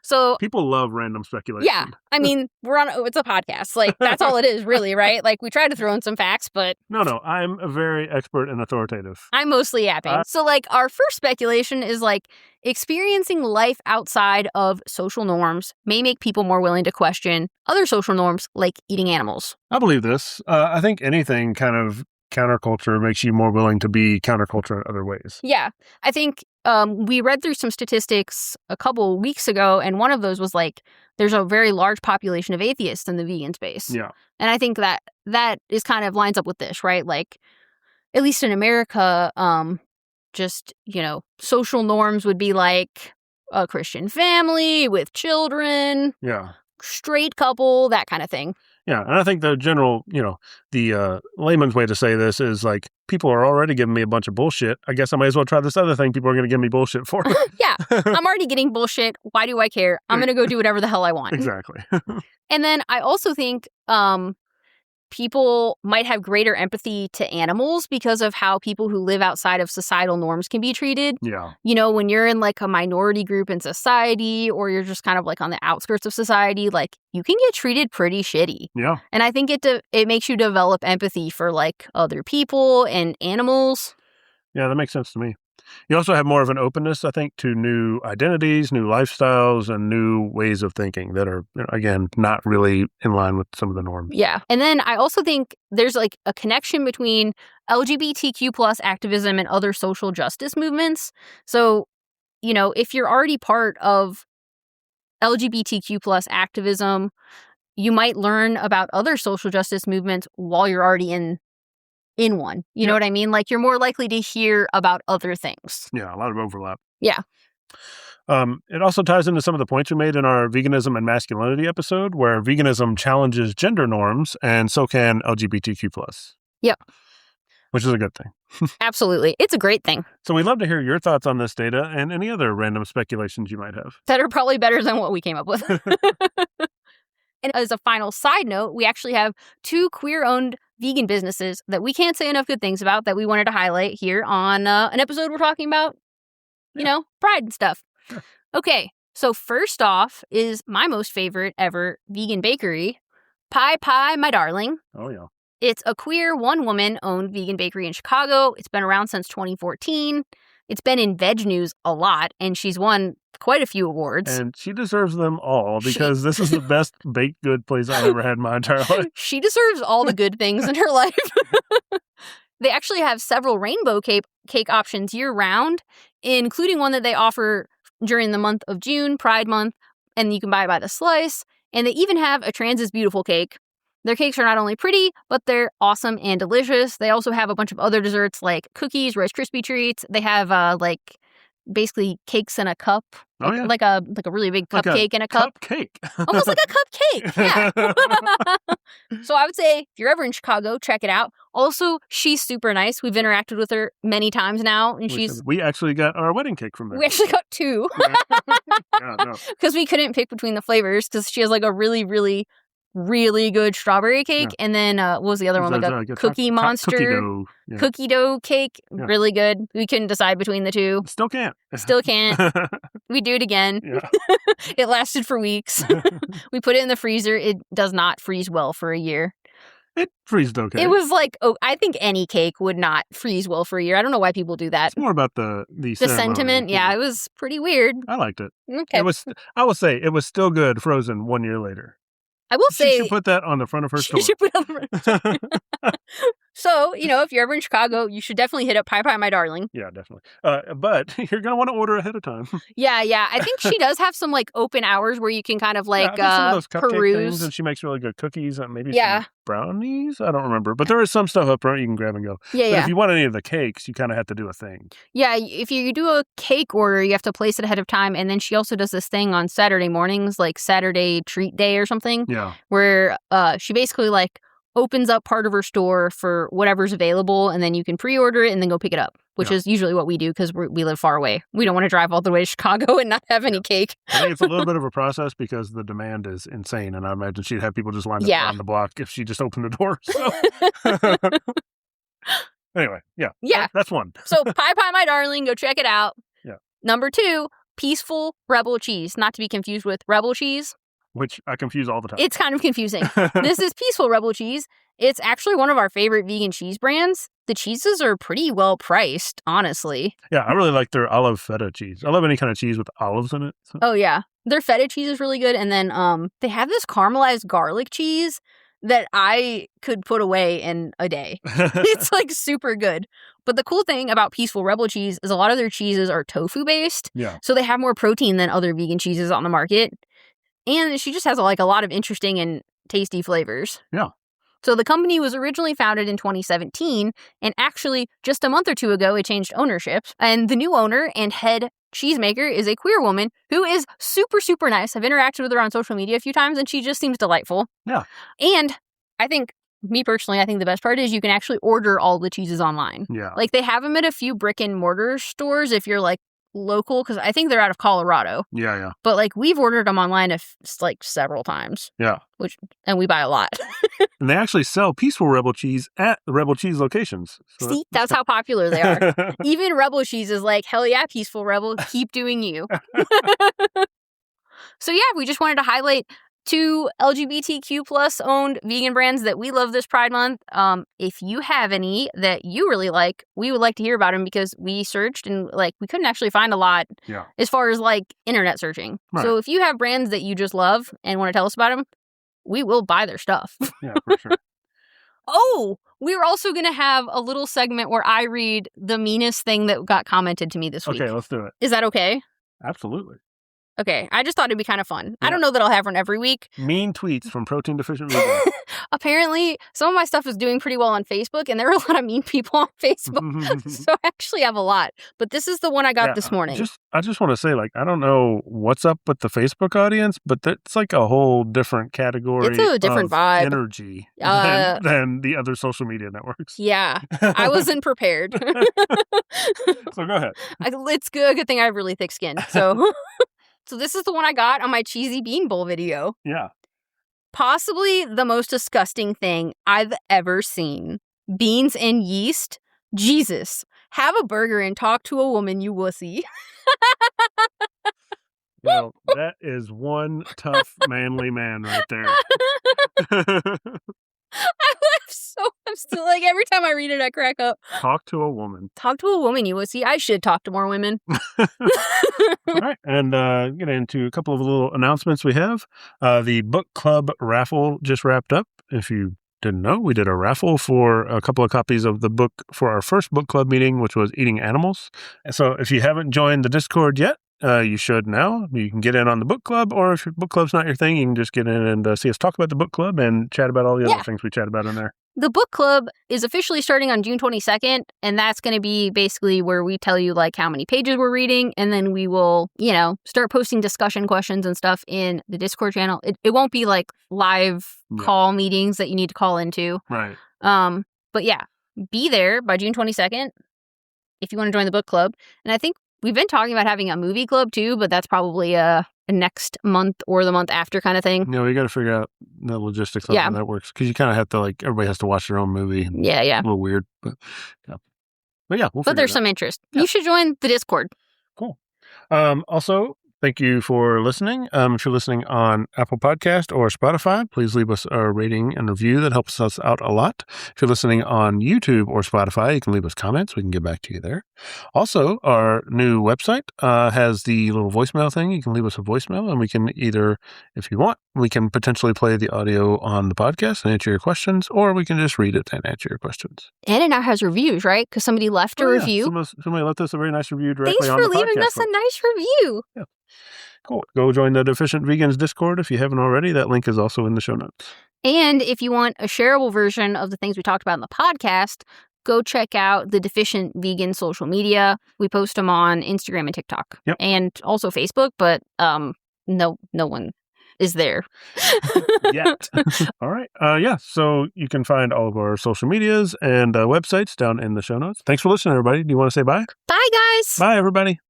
So people love random speculation. Yeah. I mean, it's a podcast. Like, that's all it is, really, right? Like, we try to throw in some facts, but... No, I'm a very expert and authoritative. I'm mostly yapping. So, like, our first speculation is, like, experiencing life outside of social norms may make people more willing to question other social norms, like eating animals. I believe this. I think anything kind of counterculture makes you more willing to be counterculture in other ways. Yeah. I think we read through some statistics a couple weeks ago, and one of those was like there's a very large population of atheists in the vegan space. Yeah. And I think that is kind of lines up with this, right? Like, at least in America, just, social norms would be like a Christian family with children. Yeah. Straight couple, that kind of thing. Yeah, and I think the general, the layman's way to say this is like, people are already giving me a bunch of bullshit. I guess I might as well try this other thing people are going to give me bullshit for. Yeah, I'm already getting bullshit. Why do I care? I'm going to go do whatever the hell I want. Exactly. And then I also think people might have greater empathy to animals because of how people who live outside of societal norms can be treated. Yeah. When you're in like a minority group in society, or you're just kind of like on the outskirts of society, like you can get treated pretty shitty. Yeah. And I think it makes you develop empathy for like other people and animals. Yeah, that makes sense to me. You also have more of an openness, I think, to new identities, new lifestyles, and new ways of thinking that are, again, not really in line with some of the norms. Yeah. And then I also think there's like a connection between LGBTQ plus activism and other social justice movements. So, if you're already part of LGBTQ plus activism, you might learn about other social justice movements while you're already in one. You know what I mean? Like, you're more likely to hear about other things. Yeah, a lot of overlap. Yeah. It also ties into some of the points we made in our veganism and masculinity episode, where veganism challenges gender norms, and so can LGBTQ+. Yep. Which is a good thing. Absolutely. It's a great thing. So we'd love to hear your thoughts on this data and any other random speculations you might have. That are probably better than what we came up with. And as a final side note, we actually have 2 queer-owned vegan businesses that we can't say enough good things about that we wanted to highlight here on an episode we're talking about, pride and stuff. Sure. Okay, so first off is my most favorite ever vegan bakery, Pie Pie My Darling. Oh, yeah. It's a queer, one-woman-owned vegan bakery in Chicago. It's been around since 2014. It's been in veg news a lot, and she's won quite a few awards. And she deserves them all, because this is the best baked good place I've ever had in my entire life. She deserves all the good things in her life. They actually have several rainbow cake options year-round, including one that they offer during the month of June, Pride Month, and you can buy it by the slice. And they even have a Trans is Beautiful cake. Their cakes are not only pretty, but they're awesome and delicious. They also have a bunch of other desserts like cookies, Rice Krispie treats. They have basically cakes in a cup. Oh, yeah. Like a really big cupcake in a cup. Cupcake. Almost like a cupcake. Yeah. So I would say if you're ever in Chicago, check it out. Also, she's super nice. We've interacted with her many times now, and We actually got our wedding cake from there. We actually got 2. Yeah, no. Because we couldn't pick between the flavors, because she has like a really, really, really good strawberry cake, and then what was the other one? Like a Cookie Monster cookie dough. Yeah. cookie dough cake. Yeah. Really good. We couldn't decide between the 2. Still can't. We do it again. Yeah. It lasted for weeks. We put it in the freezer. It does not freeze well for a year. It freezed okay. It was like, I think any cake would not freeze well for a year. I don't know why people do that. It's more about the sentiment. Yeah, it was pretty weird. I liked it. Okay. I will say it was still good frozen 1 year later. I will say... She should put that on the front of her store. She should put it on the front. So, if you're ever in Chicago, you should definitely hit up Pie Pie My Darling. Yeah, definitely. But you're going to want to order ahead of time. Yeah. I think she does have some, open hours where you can kind of, some of those cupcake peruse. Things, and she makes really good cookies and maybe some brownies. I don't remember. But there is some stuff up front you can grab and go. Yeah, but if you want any of the cakes, you kind of have to do a thing. Yeah, if you do a cake order, you have to place it ahead of time. And then she also does this thing on Saturday mornings, like Saturday treat day or something. Yeah. Where she basically, opens up part of her store for whatever's available, and then you can pre-order it and then go pick it up, which is usually what we do because we live far away. We don't want to drive all the way to Chicago and not have any cake. I think it's a little bit of a process because the demand is insane, and I imagine she'd have people just lined up around the block if she just opened the door. So. Anyway, that's one. So Pie Pie, my darling, go check it out. Yeah. Number 2, Peaceful Rebel Cheese, not to be confused with Rebel Cheese. Which I confuse all the time. It's kind of confusing. This is Peaceful Rebel Cheese. It's actually one of our favorite vegan cheese brands. The cheeses are pretty well priced, honestly. Yeah, I really like their olive feta cheese. I love any kind of cheese with olives in it. So. Oh, yeah. Their feta cheese is really good. And then they have this caramelized garlic cheese that I could put away in a day. It's like super good. But the cool thing about Peaceful Rebel Cheese is a lot of their cheeses are tofu based. Yeah. So they have more protein than other vegan cheeses on the market. And she just has like a lot of interesting and tasty flavors. Yeah. So the company was originally founded in 2017, and actually just a month or two ago, it changed ownership. And the new owner and head cheesemaker is a queer woman who is super, super nice. I've interacted with her on social media a few times, and she just seems delightful. Yeah. And I think, me personally, I think the best part is you can actually order all the cheeses online. Yeah. Like they have them at a few brick and mortar stores if you're like local, because I think they're out of Colorado. Yeah. But like we've ordered them online like several times. Yeah. And we buy a lot. And they actually sell Peaceful Rebel Cheese at the Rebel Cheese locations. So See, that's how popular they are. Even Rebel Cheese is like, hell yeah, Peaceful Rebel, keep doing you. So yeah, we just wanted to highlight 2 LGBTQ plus owned vegan brands that we love this Pride Month. If you have any that you really like, we would like to hear about them because we searched and like we couldn't actually find a lot as far as like internet searching. Right. So if you have brands that you just love and want to tell us about them, we will buy their stuff. Yeah, for sure. Oh, we're also going to have a little segment where I read the meanest thing that got commented to me this week. Okay, let's do it. Is that okay? Absolutely. Okay, I just thought it'd be kind of fun. Yeah. I don't know that I'll have one every week. Mean tweets from Protein Deficient Vegans. Apparently, some of my stuff is doing pretty well on Facebook, and there are a lot of mean people on Facebook. So I actually have a lot. But this is the one I got this morning. I just want to say, like, I don't know what's up with the Facebook audience, but that's like a whole different category. It's a different vibe. Energy than the other social media networks. Yeah, I wasn't prepared. So go ahead. It's good. Good thing I have really thick skin. So this is the one I got on my cheesy bean bowl video. Yeah. Possibly the most disgusting thing I've ever seen. Beans and yeast? Jesus. Have a burger and talk to a woman, you wussy. Well, that is one tough, manly man right there. I laugh so. I'm still like, every time I read it, I crack up. Talk to a woman. Talk to a woman, you wussy. I should talk to more women. All right. And get into a couple of little announcements we have. The book club raffle just wrapped up. If you didn't know, we did a raffle for a couple of copies of the book for our first book club meeting, which was Eating Animals. And so if you haven't joined the Discord yet, you should now. You can get in on the book club, or if your book club's not your thing, you can just get in and see us talk about the book club and chat about all the other things we chat about in there. The book club is officially starting on June 22nd, and that's going to be basically where we tell you like how many pages we're reading, and then we will, start posting discussion questions and stuff in the Discord channel. It won't be like live call meetings that you need to call into. Right. But yeah, be there by June 22nd if you want to join the book club. And I think we've been talking about having a movie club too, but that's probably a next month or the month after kind of thing. No, we got to figure out the logistics of how that works, because you kind of have to everybody has to watch their own movie. Yeah. A little weird, but yeah, but there's some interest. Yeah. You should join the Discord. Cool. Also, thank you for listening. If you're listening on Apple Podcast or Spotify, please leave us a rating and review. That helps us out a lot. If you're listening on YouTube or Spotify, you can leave us comments. We can get back to you there. Also, our new website has the little voicemail thing. You can leave us a voicemail, and we can either, if you want, we can potentially play the audio on the podcast and answer your questions, or we can just read it and answer your questions. And it now has reviews, right? Because somebody left a review. Somebody left us a very nice review directly on the podcast. Thanks for leaving us a nice review. Yeah. Cool. Go join the Deficient Vegans Discord if you haven't already. That link is also in the show notes. And if you want a shareable version of the things we talked about in the podcast, go check out the Deficient Vegan social media. We post them on Instagram and TikTok. Yep. And also Facebook, but no one is there. Yet. All right. Yeah. So you can find all of our social medias and websites down in the show notes. Thanks for listening, everybody. Do you want to say bye? Bye, guys. Bye, everybody.